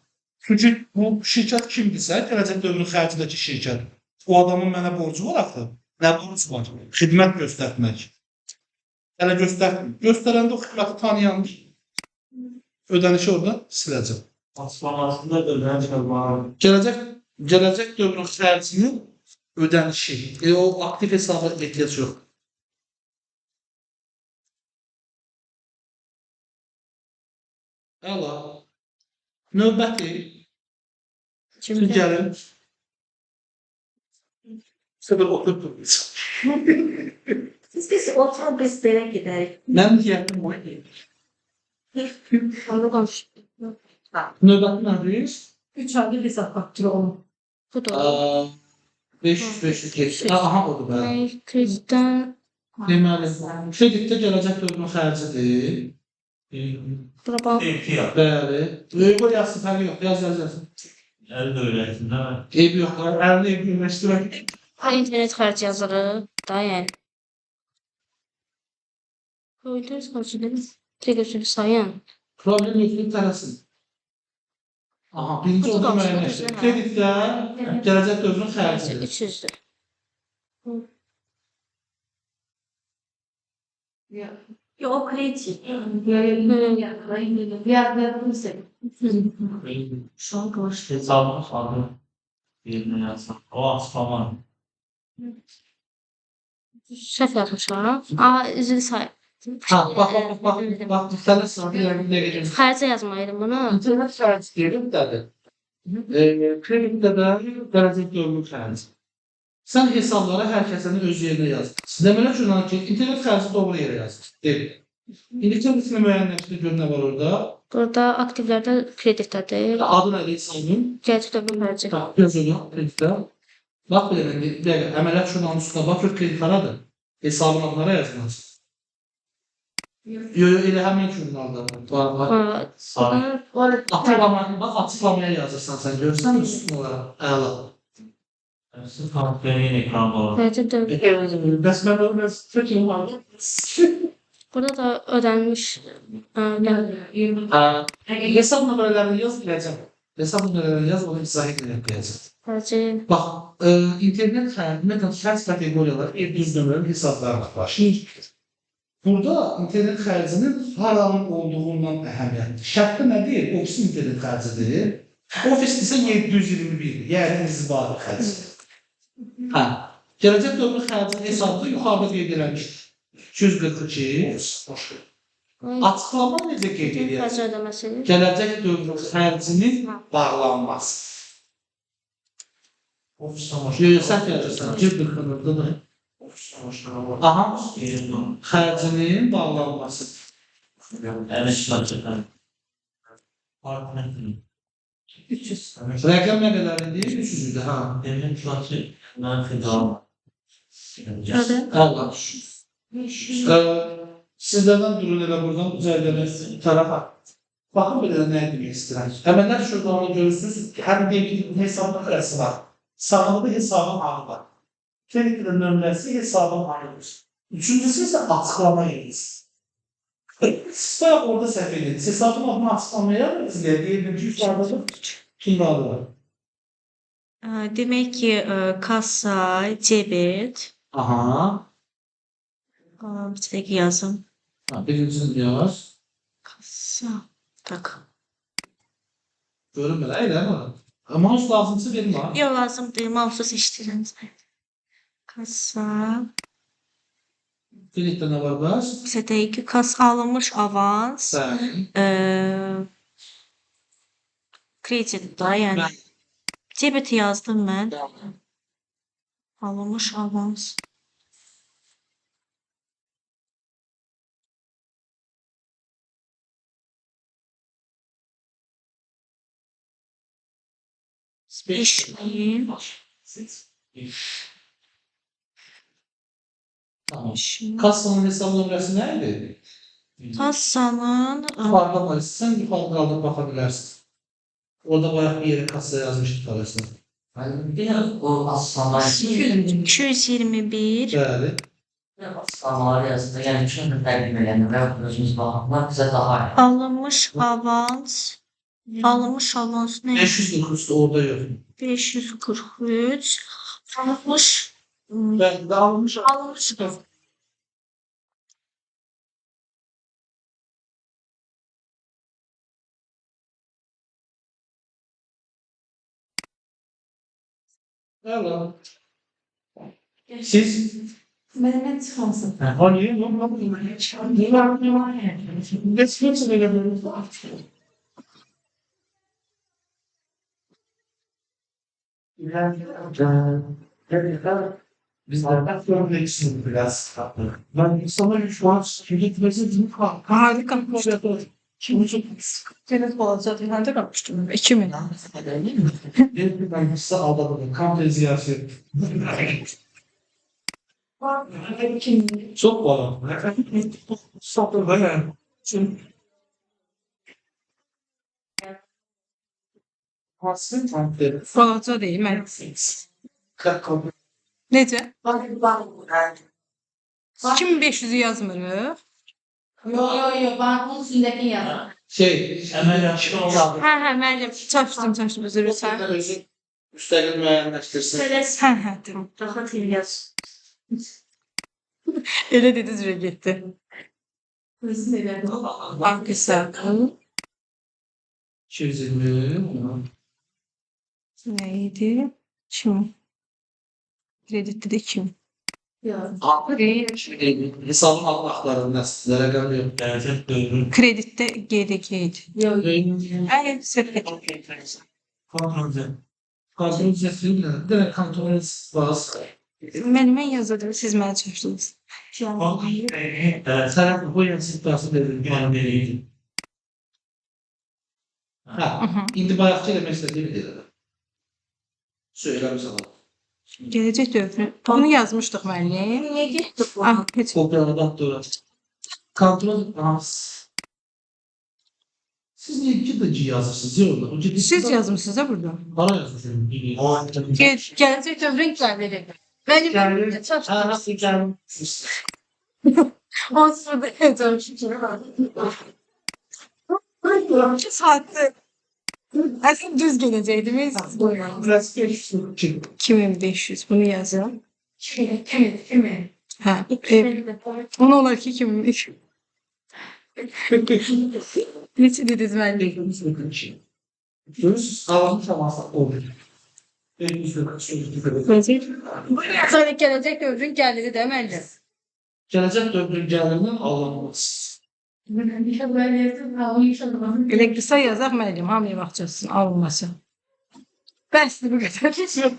Çünki bu şirkət kimdirsə, gələcək dövrün xərcindəki şirkət, o adamın mənə borcu var axı. Nə borcu var? Xidmət göstərmək. Hələ göstərəndə o xidməti tanıyandır. Ödənişi orada siləcəm. Açıqlamasında ödəniş var. Gələcək dövrün xərcinin ödənişi. O aktiv hesaba ehtiyac yox. Əla. Növbəti. Siz gəlin. Səbir oturdur. Biz oturun, biz belə gedərik. Mən niyyətim o idi. Onu konuştuk. Növbəti nədir? 3 ayda hesab faktörü onun. Bu da. 500 keçir. Aha, odur bəli. Demək, kreditdən Deməli, kreditdə gələcək dövrün xərcidir. bura bax. Bəli. Qoy yazsın, fərqi yox. Yaz. El de öğretim değil mi? Eybi yox. Əlini eybi birləşdirək. İnternet xərci yazırıq da, yəni. Koydunuz xərcləri. Təqəssüf sayın. Problem yoxdur, tələsin. Aha, birinci Kutu onu qalmış, müəyyənləşdir. kutu Kreditdə gələcək dövrün xərcidir. 300-dür. Yok kredi. Şu an kaç hesabını kaldı. Birine yazsam. O asfama. Səhv yazmışam. Üzrü say. Ha, bax, tələsin, bir dəqiqə gedim. Xərcə yazmalıydım bunu. İnternet xərci deyilib dədir. Kreditdə də gələcək dövrün xərci. Sən hesablara hər kəsəni öz yerinə yazdırsın. Deməli şundan ki, internet xərci doğru yerə yazdırsın. Deyil. İndi kreditini müəyyənləşdir, gör nə var orada. Burada aktivlərdə kreditdədir. Adı nədir hesabın? Gələcək dövrün xərci. Gözünü kreditdə. Bax belə, bir dəqiqə, əməliyyat şundan üstünə baxır, kreditləradır. Hesabın adlara yazılmaz. Yox, elə həmin jurnalda var. Açıqlamaya yazırsan sən, görürsən mi üstün olaraq? Əla. Kampanyayın ekranda olan. Gələcək dövrün. Bəs mən biraz fikrim var. Burada da ödənmiş. Hesab nömrələrini yaz, biləcəm. Hesab nömrələrini yaz, onu izah edilən biləcəm. Xərci. Bax, internet xərc kateqoriyaları, düz nömrənin hesablarına başlayır. Burada internet xərcinin haranın olduğundan əhəmiyyətdir. Şərtdə nə deyil? Ofisin internet xərcidir. Ofis isə 721-dir, yəni inzibari xərcidir. Hə, gələcək dövrün xərcinin hesabı yuxarıda qeyd edilmişdir. 242. Açıqlama necə qeyd edir? Xərci ödəməsi. Gələcək dövrün xərcinin bağlanması. Səhv yazırsan, 240-dır. Aha, xərcinin bağlanması. Evet, gerçekten. Partnerim. 300. Rəqəm nə qədər idi? 300-dür, ha. Benim şartı ben fidam. Allah. Sizlərdən durun elə buradan düzəldəməz tarafa. Baxın belə nə demək istəyirəm. Əməllər şurada onu görürsünüz, həm deyək ki, hesabın xərsi var. Sağlıqlı hesabın adı var. Kreditlə nömrəsi hesabın adıdır. Üçüncüsü isə açıqlama yeriniz. Siz orada səhv ediniz. Hesabın adını açıqlamaya deyildim ki, yukarıda kimdə adı var? Demek ki kasa, debit. Aha. Bir tek yazım. Birincisini yaz. Kasa. Tak. Görün belə, elə mi? Mouse lazımsa verin ha. Yok lazım değil. Mouse'u seçtirin. Kasa. Kreditdə nə var bəs? Bize de ki kasa alınmış avans. Bəli. Kredi da yani. Debiti yazdım ben. Alınmış avans. İşleyeyim. Tamam. Kassanın hesab nömrəsi nə idi? Kasanın Yuxarıda var. Sən yuxarıda qalıb baxa bilərsən. Orada bayaq bir yere kassa yazmışdı parasını. Biraz o aslanlar. 221. Bəli. Aslanlar yazdı. Yani şunu təqdim edenler ve özümüz bakımlar bize daha iyi. Alınmış avans. Alınmış avans ne? 543 de orada yok. 543. Alınmış. Ben de almış. Alınmış. Hello. Siz? Mehmet çıkarsın. Hayır, yok. Geçmek üzere. Biz de görmeksin biraz. Ben sana şu an gitmesi değil. Harika. Deniz balacadır. Nerede kalmıştım? 2000. Ben size aldadım. Kamp ziyareti. Çok bana. Sapır bayan. Hasın tampları. Balaca değil, mən. Kakao. Necə? 2500'ü yazmırıq. Yo, bankın üstündeki yazı. Hemen yaşlı olan. Hə, müəllim. Çaşdım, özür dilərim. Müstəqil müəyyənləşdirsin. Hə, tamam. Rahat el yaz. Elə dedi, üzrə getdi. Hırsız ederim. Bank hesabı. 220. Ne idi? 2000. Kreditdə də 2000. Yok. Hesabın Allah sizlere gəlmiyor. Gerçek dövdüm. Kreditdə GDK idi. Yok. Ay, söhbət. Kontrol sesiyle direkt kontrol bas. Mən yazdım, siz mənə çaşdınız. Sen bu yansıtması dedin. Yani nereydi? Ha, indi bayaqçı demək istədiyimi dedim. Söyləm sana. Gələcək dövrü. Bunu yazmışdıq müəllim. Niye gitti bu? Ah, heç. Kopyaladı da kontrol bas. Siz niye iki de G yazırsınız? Yok, o ciddi. Siz yazmışsınız da burada. Bana yazmışsın. Gələcək dövrün gəliri. Mənim çaşdınız. Onsuz da yazmışım. 2 saatdir. Əslində düz gələcəkdim. Biraz geliştim. 2500 bunu yazıram. Kimi? Hə. Onu olar ki 2500. Neçə dediniz müəllim? Düz alanı tamamsa olur. Sonra gələcək dövrün gəliri də müəllim. Gelecek dövrün gəlirindən alınmaz. Elə qısa yazaq müəllim, hamıya baxacaqsın, alınması. Bəsdir bu qədər.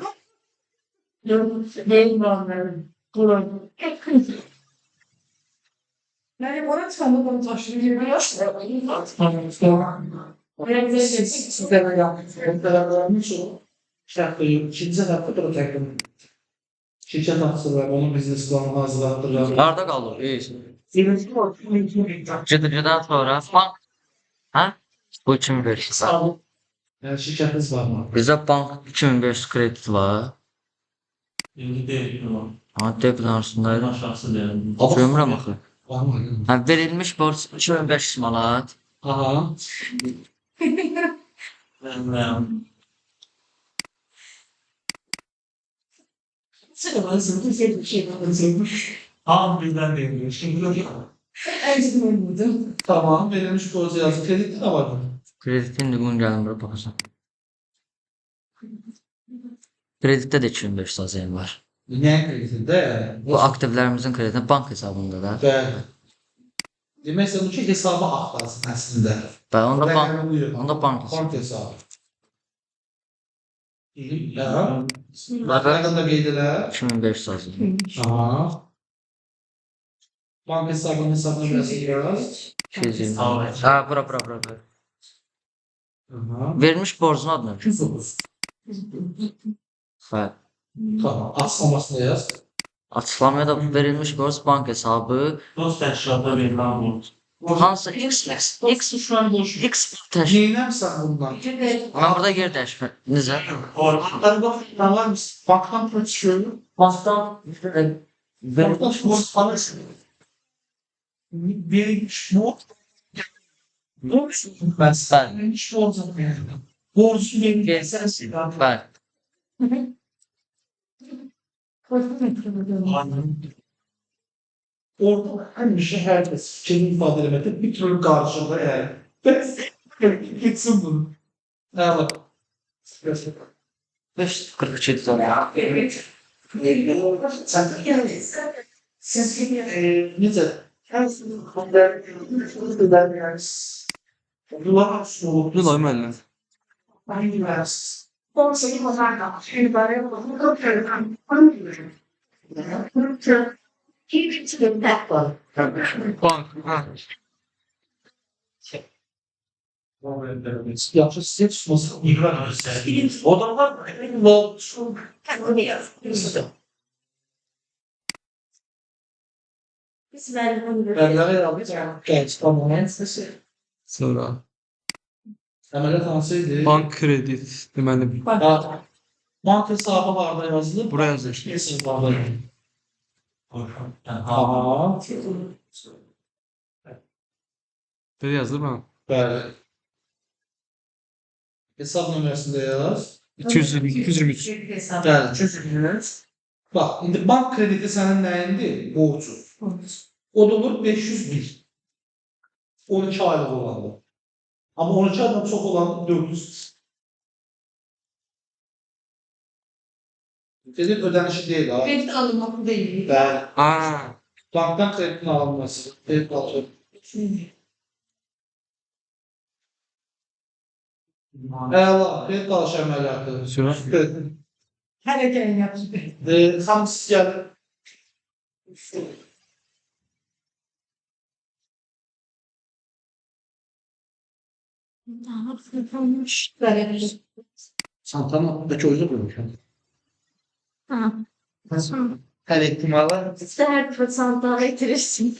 Müəllim, ora çıxanda bunu taşıyır. Sizlere yaptığım şartlayım. İkinci hafta da takım. Şirket hafızlar, onun biznes planını hazırlattırlar. Harda qalır? Gıdan sonra bank. Ha? Bu 2500 var. Yani şirketiniz var mı? Bizdə bank 2500 kredit var. İndi deyil o. Ha, debit arasındaydı. Aşağısı deyil. Görmürəm axı. Var mı? Ha, verilmiş borc 2500 manat. Aha. Ben Tam bizden değil. Şimdi Tamam, verilmiş borcu yazı. Kredi de var mı? Kreditin də gün gəlin bura baxacam. Kreditdə də 2500 azayım var. Ne kreditinde yani? Bu aktivlərimizin krediti bank hesabında da. Bəli. Demək istədim ki, hesabı axtarsın əslində. Və onda bank, Rəqəmi buyur. onda bank hesabı. Bank hesabı. Ya. Rəqəm də qeyd elə. 2500 azayım. Aha. Bank hesabına biraz. 220. Ha, bura. Aha. Vermiş borcun adı nə? 209. Bəli. Tamam. Açıklamasını yaz. Açıqlamaya da verilmiş borc bank hesabı dost təşkilatda verilen bu. hansı X Şu an boş. təşkil. Neynəmsən bundan? Mən burada yer dəyişmə. Necə? Banklar bak, ne var mı? Banktan para çıkıyor. Bankdan Banktan borç para çıkıyor. Verilmiş borç. Borç. Ben verilmiş borç. Borcu verilmiş. Sensin. Bəli. Orada her bir şey herkes kendini ifade edemedi. Bir türlü karşılığı yani. Gitsin bunu. Ne bak. 542 sonra. Necə? Dulay müəllim. Bank. Ha. Yaxşı sizə tutması İkram göstərir. Adamlar lol Biz müəllimə Bənləri alacaq. Gəl, tamam. Sonra Əməliyyat hansı idi? bank kredit deməli Ha, bank hesabı harda yazılıb? buraya yazılır. Hesabı. Aha. Aha. Belə yazılır mı? Bəli. Hesab nömrəsində yaz. 223. Bəli, çözülür. Bax, indi bank krediti sənin nəyindir? Borcu. O da olur 501. 12 aylıq olanlar. Amma 12 aydan çox olan 400. Kredit ödənişi deyil ha. Kredit alınması değil. Bəli. Aa, Bankdan kreditin alınması. Kredit alınması. Əla, kredit alış əməliyyatı. sonra Hələ gəlin yapsın. Hamısı gəlir. Böyle Santana da çözüm bulmuşum. Ha. Her ihtimala Siz her fırsattan getirirsin.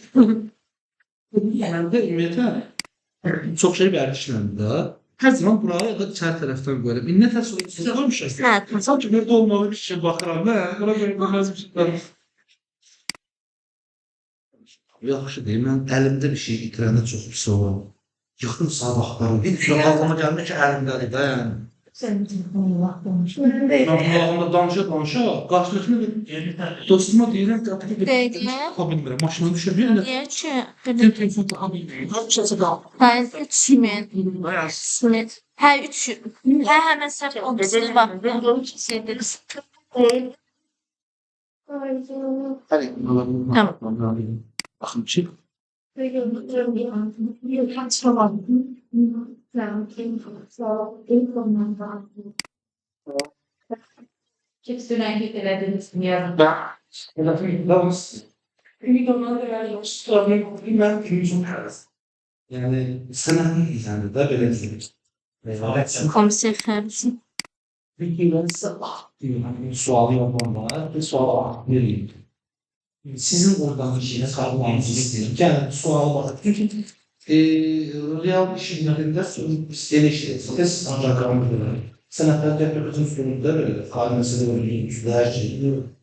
genelde ümumiyyətlə çox şey vermişəm də. Hər zaman buraya ya da içəri tərəfdən qoyuram. İnnət əsasında qoymuşam. Hə. Sanki burada olmalı bir şey baxıram. Nə? Buna görə bilməz bir şey. Yaxşı deyim, mən əlimdə bir şey itirəndə çox pis olur. Yıxdım sabahları. Bir şey ağlıma gəlmir ki, əlimdədir də yəni. Sen Allah konuş. Mən qulağımda danışa, qarşılaşma bir dostuma deyirəm ki, Dəqiqə. taxa bilmirəm. Maşına düşür bir də. Niyə ki? Tel telefon taxa bilmirəm. Hər şeysə qal. Hayır, 3000. Simit. Hə, 3. Hə, həmən səhv olmuşsunuz. Bax, kesildi. Hələ Tamam. baxın ki, Çift rengi elədiniz yazın. yəni sənətin izləndi də belə izlədik. Komiser xərci. Bir kimsə sualı yapanlar, bir suala verin. Sizin oradan işiniz kalmanızı istedim. Gəlin suala baxın. Çünki real işinlərində gelişir. Siz ancaq qalmır. Sənətlər təhqiqatın üstünlüğündə belə, xali məsələ üstünlüğündə hər şey.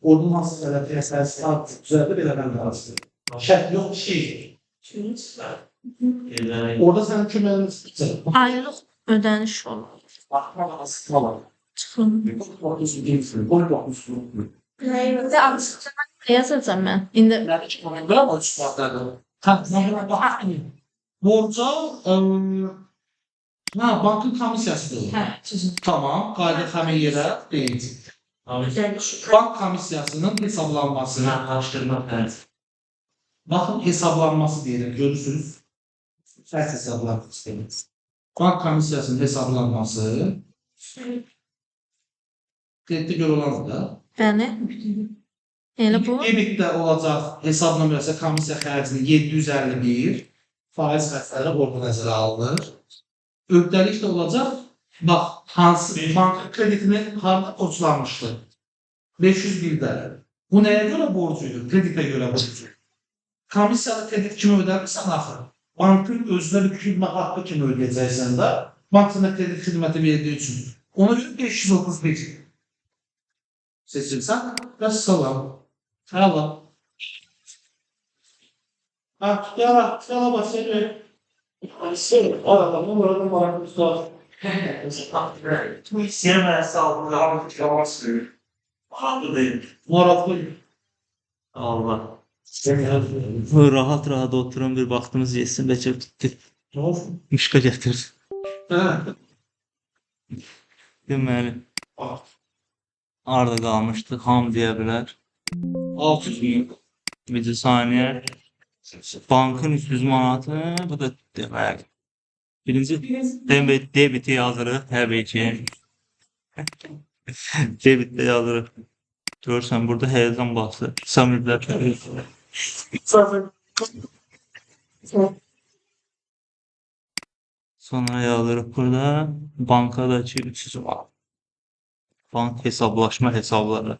Oradan hansı sənəti əsası artıq düzəldə belə mən lazımdır. Şərt yox, şey. Orada sənin köməyiniz istəyir. Aylıq ödəniş olur. Baxma lazım falan. Çıxın. Də alışacağım. Yazacağım mən. İndi Borca bankın komissiyasıdır. Tamam, qayda həmin yerə deyil. Bank komissiyasının hesablanması. Bakın hesaplanması diyelim, görürsünüz. Ters hesaplanmak istemiyoruz. Bank komisyasının hesaplanması. Kreditdə görə olan da. bəli. Elə bu. Debitdə olacaq hesab nömrəsi komissiya xərcini 751. Faiz xərcləri orada nəzərə alınır. Öhdəlik də olacaq. Bax, hansı bank kreditini harda borclanmışdı? 501-də. Bu nəyə görə borcuydu? Kreditə görə borcu. Komissiyada kredit kimi ödərsən axı. Bankın özünə bir xidmət haqqı kimi ödəyəcəksən də, bank sənə kredit xidməti verdiyi üçün. Ona görə 531 seçilsən, vəssalam. Həla. Tutala başlayır. Adamın burada maraqlı var. Siyemeye sağlıklı ama çıkamazsın. Haklı değil. Maraqlı. Allah. Rahat rahat oturun bir vaxtımız yetsin bəlkə bitdi. Nə olsun? Mişqa gətir. Hə. Deməli, arada qalmışdı, ham deyə bilər. 600 min. Bir saniyə. Bankın 300 manatı, bu da deməli. Birinci debiti yazırıq, təbii ki. Debitdə yazırıq. Görürsən, burada həyəcan baxsı. Samiblər təbii. Sonra yazırıq burada bankadakı 300 manat. Bank hesablaşma hesabları.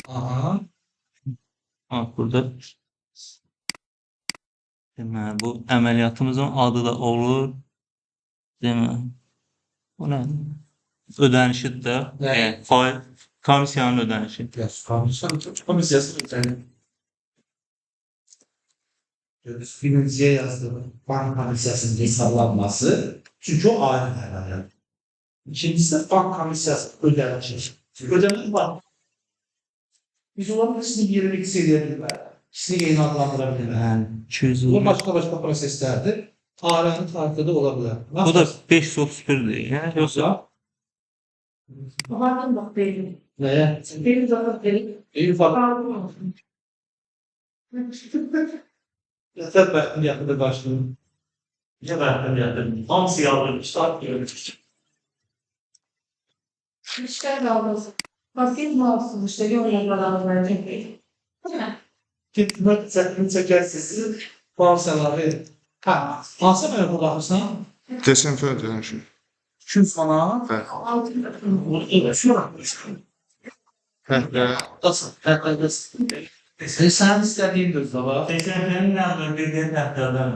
Aha. Bak burada. Deməli, bu əməliyyatımızın adı da olur. Deməli, bu nə? Ödənişidir də. Nə? Yəni, faiz, komissiyanın ödənişi. Komisyası birinciye yazdığım bank komisyasının hesaplanması. Çünkü o ayrı herhalde. İkincisi bank komisyası ödenecek. Ödeme var. Biz onların ikisini bir yere yükseltebilirler. İkisini yayın adlandırabilirler. Yəni, 200 Bu başka proseslerdir. Aranın farkı da olabilir. Bu da 531'dir. Yəni, yoxsa Bahardan bak benim. Neye? Benim zaten benim. İyi fark. Pardon olsun. Yeter ben yakında başladım. Ya ben yaptım. Hamsi yavrum işte görmüş. İşler kalmasın. Bakayım ne olsun işte yorumlardan verecek değil. Değil mi? Gitmek çekin çekersiz. Bağırsalar verin. Ha, alsa böyle bu bakırsan. Desenför ödənişi. 200 manat. Altında. Evet, şuna bak. Fərqlə Nasıl? Nasıl? Sen istediğin gözle bak. Desenförün nədir? Dediyin dəftərdən.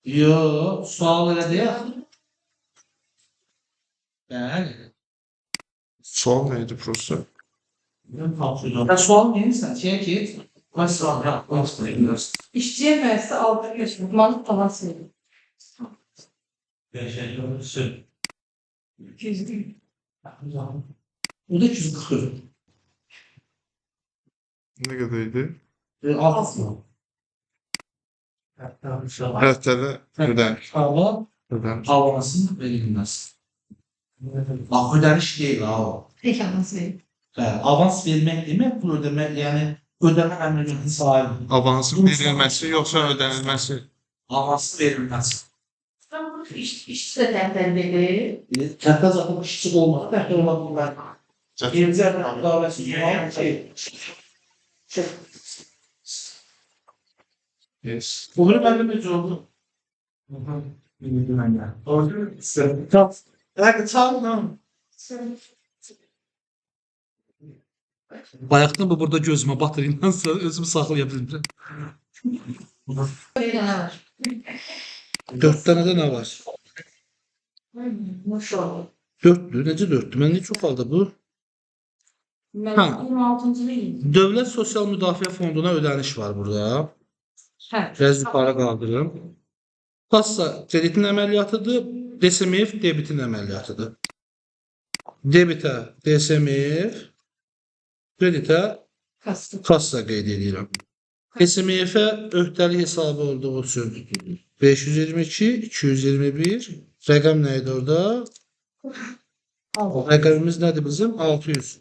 Yo, sual öyle değil. Yani. sual nə idi prosta? Ya sual neyse, şey ki. Nasıl ya? Nasıl? İşçiye verse 6 yaşında. Mantık falan söylüyor. Beşinci 200 değil. Bu da 240. Nə qədər idi? 6 mı? Həftədə ödəniş. Hava Ödəniş. havasının verilmez. Bak ödemiş değil ha o. Peki anası verin. Avans vermek demek, bu ödeme yani ödeme emrinin sahibi. Avansın verilməsi yoxsa ödənilməsi? Avansı verilmez. Tamam, işçi de defter verir. Kente zaten kişisik olmadı, belki olmadı ben. Birinci yerden davası sual şey. Yes. Bunu ben de mecbur oldum. Orada sen tam. Yani tamam. Bayaqdan bu burada gözümə batırındansa özümü saxlaya bilmirəm. Bir tane var. 4 tane de ne var? Maşallah. 4'lü, necə 4'lü? Mən niyə çoxaldı bu? Ben Ha. 26. değilim. Dövlət Sosial Müdafiə Fonduna ödəniş var burada. Ha. Biraz yuxarı qaldırım. Kassa kreditin əməliyyatıdır, DSMF debitin əməliyyatıdır. Debitə DSMF, kreditə Kastım. kassa qeyd edirəm. DSMF-ə öhdəlik hesabı olduğu üçün 522, 221, rəqəm nə idi orada? Rəqəmimiz nədir bizim? 600.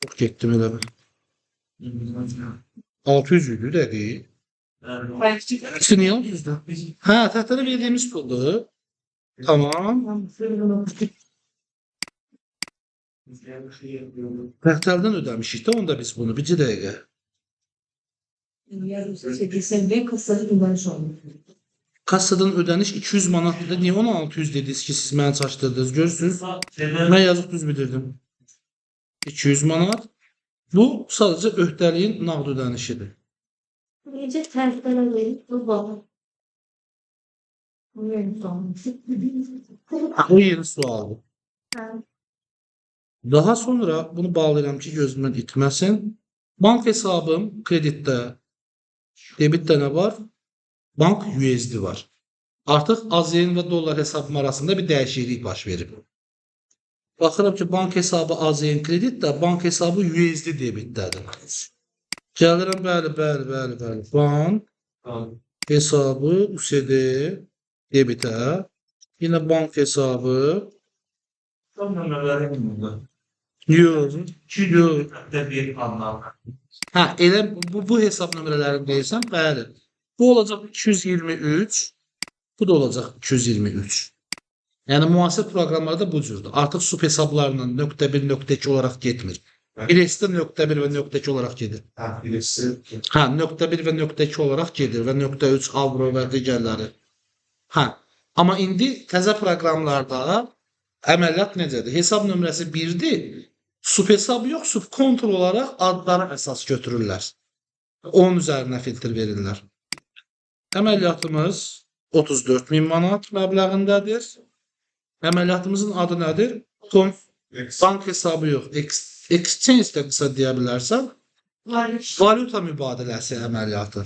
Çox getdim elə bir. 600 idi dəqiq. Üçün niyə 600-dur? Hə, təhtədə verdiyimiz puldur. Tamam. Təhtəldən ödəmişik də onda biz bunu. Bir dəqiqə. Sen kasları kullanmış oldun. Kassadan ödəniş 200 manatdır da. Niyə ona 600 dediniz ki, siz məni çaşdırdınız? Görürsünüz. Mən yazıq düz bildirdim. 200 manat. Bu sadəcə öhdəliyin nağd ödənişidir. Gece terslere verip bu bağlı. O yeni sualdır. Daha sonra bunu bağlayıram ki, gözümdən itməsin. Bank hesabım kreditdə, debitdə nə var? Bank USD var. Artıq AZN və dollar hesabım arasında bir dəyişiklik baş verib. Baxıram ki, bank hesabı AZN kreditdə, bank hesabı USD debitdədir. Gəlirəm, bəli. Bank hesabı USD debitə. Yine bank hesabı. Yox. Hə, elə bu hesab nömrələrini deyirsən, bəli. Bu olacaq 223, bu da olacaq 223. Yəni müasir proqramlarda bu cürdür. Artıq sub hesablarla .1, .2 olaraq getmir. Birisi .1 və .2 olaraq gedir. Hə, .1 və .2 olaraq gedir və .3 avro və digərləri. Hə. Amma indi təzə proqramlarda əməliyyat necədir? Hesab nömrəsi 1-dir. Subhesab yox, subkontrol olaraq adlara əsas götürürlər. Onun üzərinə filtr verirlər. Əməliyyatımız 34.000 manat məbləğindədir. Əməliyyatımızın adı nədir? Bank hesabı yox. Exchange də qısa deyə bilərsən. Valyuta mübadiləsi əməliyyatı.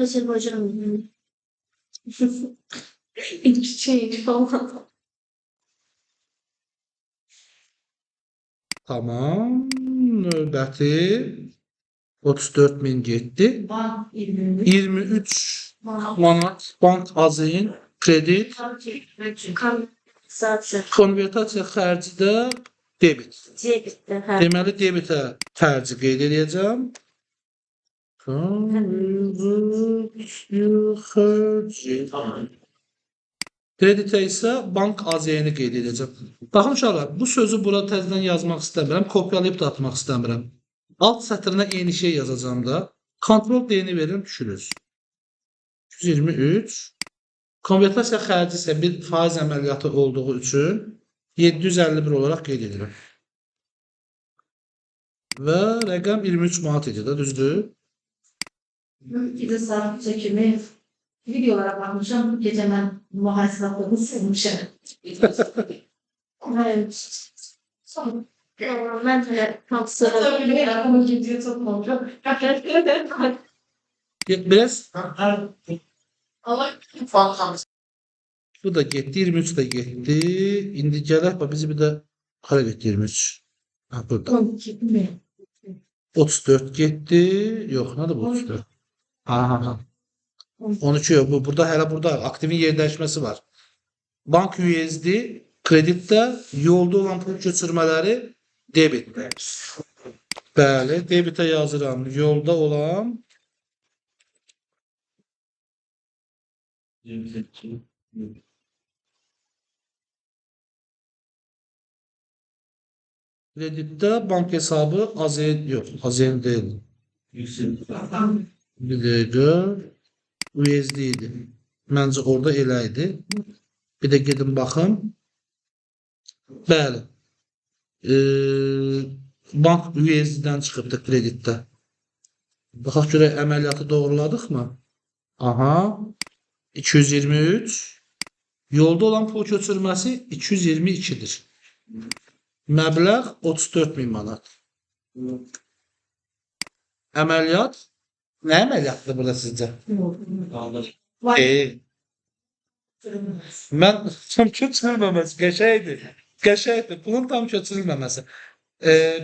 Azərbaycan. Tamam. Növbəti 34.000 getdi. Bank 23. 23 manat bank azin kredit konvertasiya xərci də debit. Deməli debitə xərci qeyd edəcəm. Konvertasiya xərci. Kreditə isə bank AZN-i qeyd edəcəm. Baxın uşaqlar, bu sözü bura təzədən yazmaq istəmirəm, kopyalayıb da atmaq istəmirəm. Alt sətrinə eyni şey yazacağım da. Kontrol D-ni verin, düşürüz. 223. Konvertasiya xərci isə bir faiz əməliyyatı olduğu üçün 751 olaraq qeyd edilir. Və rəqəm 23 manat idi də, düzdür? Bir de saat çekimi videolara bakmışım. Gece ben muhasebatlarını silmişim. Mən də hamısı Tabii bir aklıma gidiyor çok oldu. Biraz Ama bu da getdi, 23 də getdi. İndi gələk, bax bizi bir də hara getdi 23? Ha, burada. 34 getdi. Yox, nədir bu 34? Ha. 13 yox, bu burada hələ burada aktivin yer dəyişməsi var. Bank USD kreditdə, yolda olan pul köçürmələri debitdə. Bəli, debitə yazıram. Yolda olan kreditdə bank hesabı AZN yox, AZN deyil. Bir dəqiqə. USD idi. Məncə orada elə idi. Bir də gedin baxım. Bəli. Bank USD-dən çıxıbdı kreditdə. Baxaq görək əməliyyatı doğruladıq mı? Aha. 223. Yolda olan pul köçürməsi 222-dir. Məbləğ 34.000 manat. Əməliyyat nə əməliyyatdır burada sizcə? Mən tam köçürülməməsi qəşəngdir. Qəşəngdir. Pulun tam köçürülməməsi.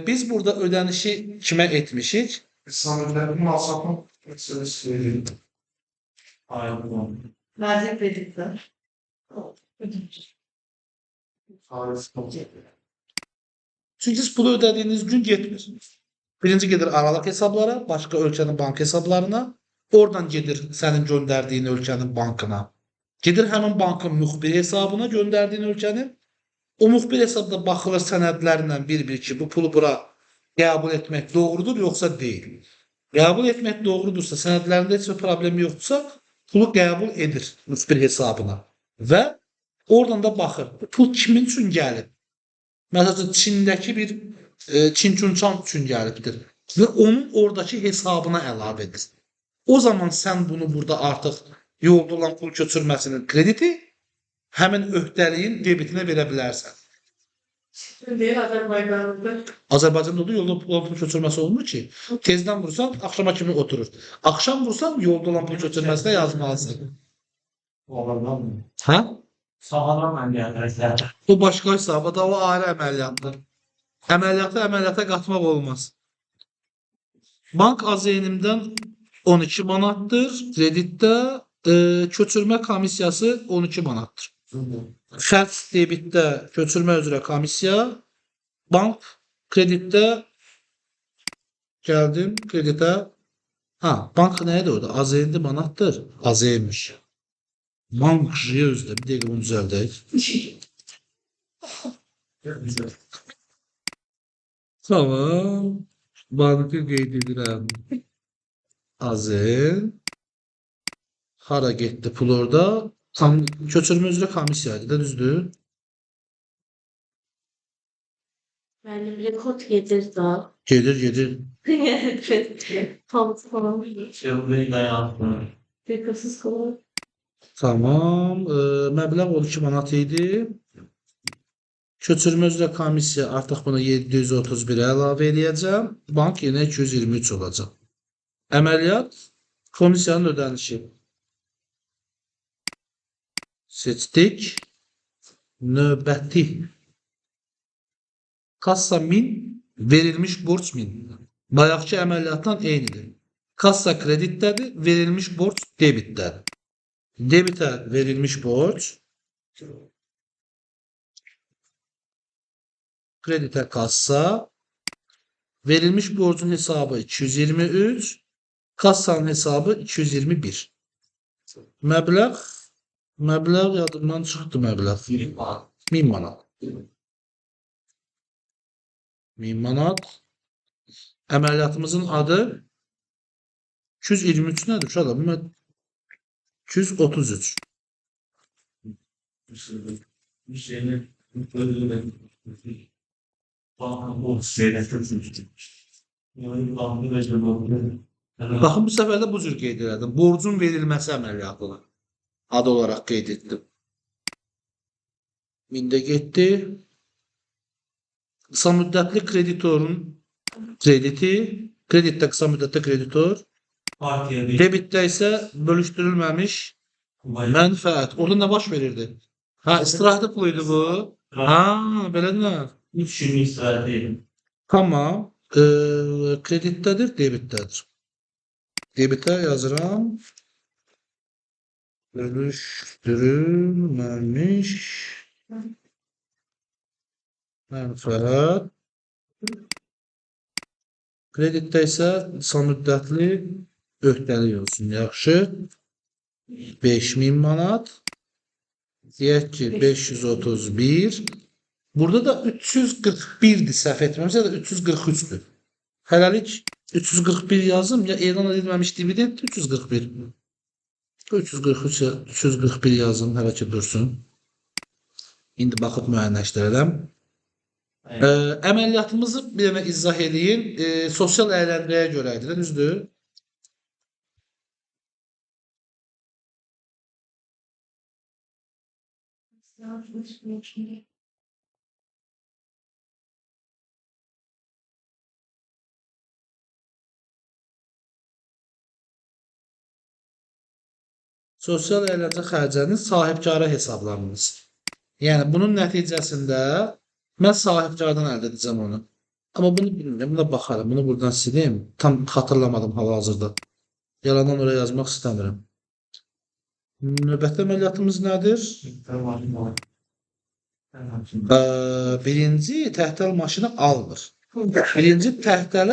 Biz burada ödənişi kimə etmişik? Sanırım alsatma meselesi. nazik kreditler. Çünki siz pulu ödədiyiniz gün getmir. Birinci gedir aralıq hesablara, başqa ölkənin bank hesablarına. Oradan gedir sənin göndərdiyin ölkənin bankına. Gedir həmin bankın müxbir hesabına göndərdiyin ölkənin. O müxbir hesabda baxılır sənədlərlə bir-bir ki, bu pulu bura qəbul etmək doğrudur, yoxsa deyil. Qəbul etmək doğrudursa, sənədlərində heç bir problem yoxdursa, pulu qəbul edir müxbir hesabına. Və oradan da baxır, bu pul kimin üçün gəlib? Məsələn, Çindəki bir Çinçunçan üçün gəlibdir. Və onun oradakı hesabına əlavə edir. O zaman sən bunu burada artıq yolda olan pul köçürməsinin krediti həmin öhdəliyin debitinə verə bilərsən. Değil Azerbaycan'da. Azərbaycanda da yolda olan pul köçürməsi olmur ki. Tezdən vursan, axşama kimi oturur. Axşam vursan, yolda olan pul köçürməsinə yazmalısın. Hə? Sağlam əməliyyatlar. Bu başqa hesaba da o ayrı əməliyyatdır. Əməliyyata qatmaq olmaz. Bank AZN-imdən 12 manatdır. Kreditdə köçürmə komissiyası 12 manatdır. Xərc debitdə köçürmə üzrə komissiya, bank kreditdə gəldim kreditə. Ha, bank nə idi orada? AZN manatdır. AZN-miş. Bank özdə bir dəqiqə bunu düzəldək. Tamam. Bankı qeyd edirəm. AZN. Hara getdi pul orada? Köçürmə üzrə komissiyaydı da, düzdür? Müəllim rekord gedir da. Gedir. Evet. Pamuk falan. Çılgın dayandı. Rekordsuz kalır. Tamam. Məbləğ 12 manat idi. Köçürmə üzrə komissiya artıq buna 731 əlavə edəcəm. Bank yenə 223 olacaq. Əməliyyat komissiyanın ödənişi. Seçdik. Növbəti. Kassa 1000, verilmiş borc 1000. Bayaqki əməliyyatdan eynidir. Kassa kreditdədir, verilmiş borc debitdədir. Debitə verilmiş borc, kreditə kassa, verilmiş borcun hesabı 223, kassanın hesabı 221. Məbləğ yadımdan çıxdı məbləğ. 1000 manat. 1000 manat. Əməliyyatımızın adı 223 nədir uşaqlar? 233. Baxın, bu səfər də bu cür qeyd elədim. Borcun verilməsi əməliyyatını adı olaraq qeyd etdim. 1000 də getdi. Qısa müddətli kreditorun krediti, kreditdə qısa müddətli kreditor, debitdə isə bölüşdürülməmiş mənfəət. Orada nə baş verirdi? İstirahətli pul idi bu. Belədir. 3 gün istirahət edin. Tamam. Kreditdədir, debitdədir. Debitə yazıram. Bölüşdürülməmiş mənfəət. Kreditdə isə qısa müddətli öhdəlik olsun. Yaxşı. 5000 manat. Deyək ki, 531. Burada da 341-dir, səhv etmirəmsə də 343-dür. Hələlik 341 yazım, ya elan edilməmiş dividend 341. 341 yazım, hələ ki dursun. İndi baxıb müəyyənləşdirərəm. Əməliyyatımızı bir dənə izah edeyim. Sosial əyləndirəyə görə idi, düzdür? Sosial əyləncə xərclərinin sahibkara hesablanması. Yəni, bunun nəticəsində mən sahibkardan əldə edəcəm onu. Amma bunu bilmirəm, buna baxarım, bunu buradan sileyim. Tam xatırlamadım hal-hazırda. Yalandan oraya yazmaq istəmirəm. Növbəti əməliyyatımız nədir? Birinci təhtəl maşını almır. Birinci təhtəl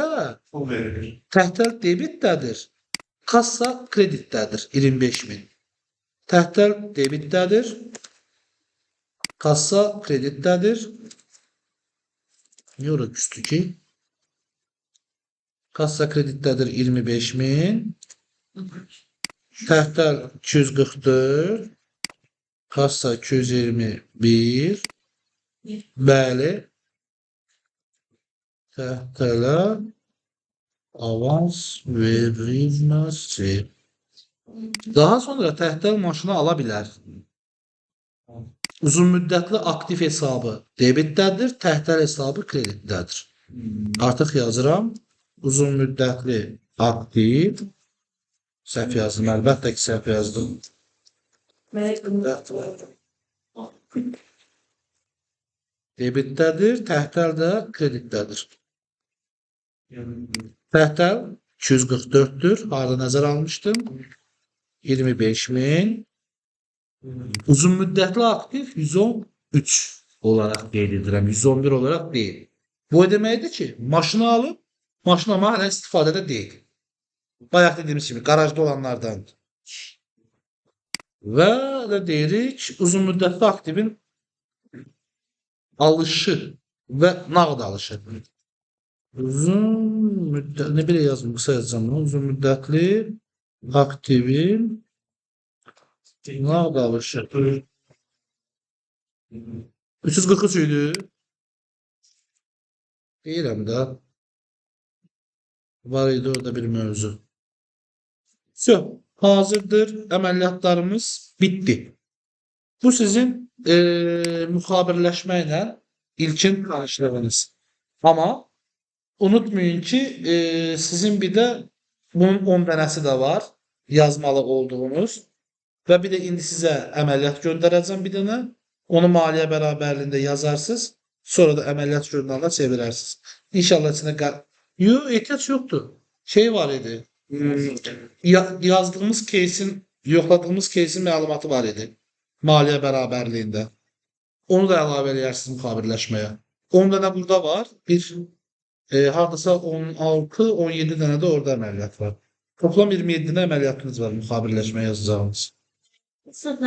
debitdədir. Kassa kreditdədir 25.000. Təhtəl debitdədir. Kassa kreditdədir. Niyə ora küstü ki? Kassa kreditdədir 25.000. Təhtəl 244. Kassa 221. Bəli. Təhtələ avans verilməsi. Daha sonra təhtəl maşını ala bilər. Uzun müddətli aktiv hesabı debitdədir, təhtəl hesabı kreditdədir. Artıq yazıram. Uzun müddətli aktiv. Səhv yazdım, əlbəttə ki, səhv yazdım. Debitdədir, təhtəl də kreditdədir. Təhtəl 244'dür. Harada nəzər almışdım. 25.000. Uzun müddətli aktiv 113 olaraq qeyd edirəm. 111 olaraq deyil. Bu deməkdir ki, maşını alıb, maşın amma hələ istifadədə deyil. Bayaq dediyimiz kimi, qarajda olanlardan. Və də deyirik, uzun müddətli aktivin alışı və nağd alışı. Uzun müddətli, nə belə yazım, qısa yazacağım. Uzun müddətli aktivin Ne qalışır? 343 idi. Deyirəm də. Var idi orada bir mövzu. Hazırdır. Əməliyyatlarımız bitti. Bu sizin müxabirləşmə ilə ilkin tanışlığınız. Amma unutmayın ki, sizin bir də bunun 10 dənəsi də var. Yazmalı olduğunuz. Və bir də indi sizə əməliyyat göndərəcəm bir dənə. Onu maliyyə bərabərliyində yazarsınız. Sonra da əməliyyat jurnalına çevirərsiniz. İnşallah içində yox, ehtiyac yoxdur. Şey var idi. Yazdığımız кейsin, yoxladığımız кейsin məlumatı var idi. Maliyyə bərabərliyində. Onu da əlavə edərsiniz müxabirləşməyə. 10 dənə burada var. Hardasa 16-17 dənə də orada əməliyyat var. Toplam 27 dənə əməliyyatınız var müxabirləşmə yazacağınız. Sırf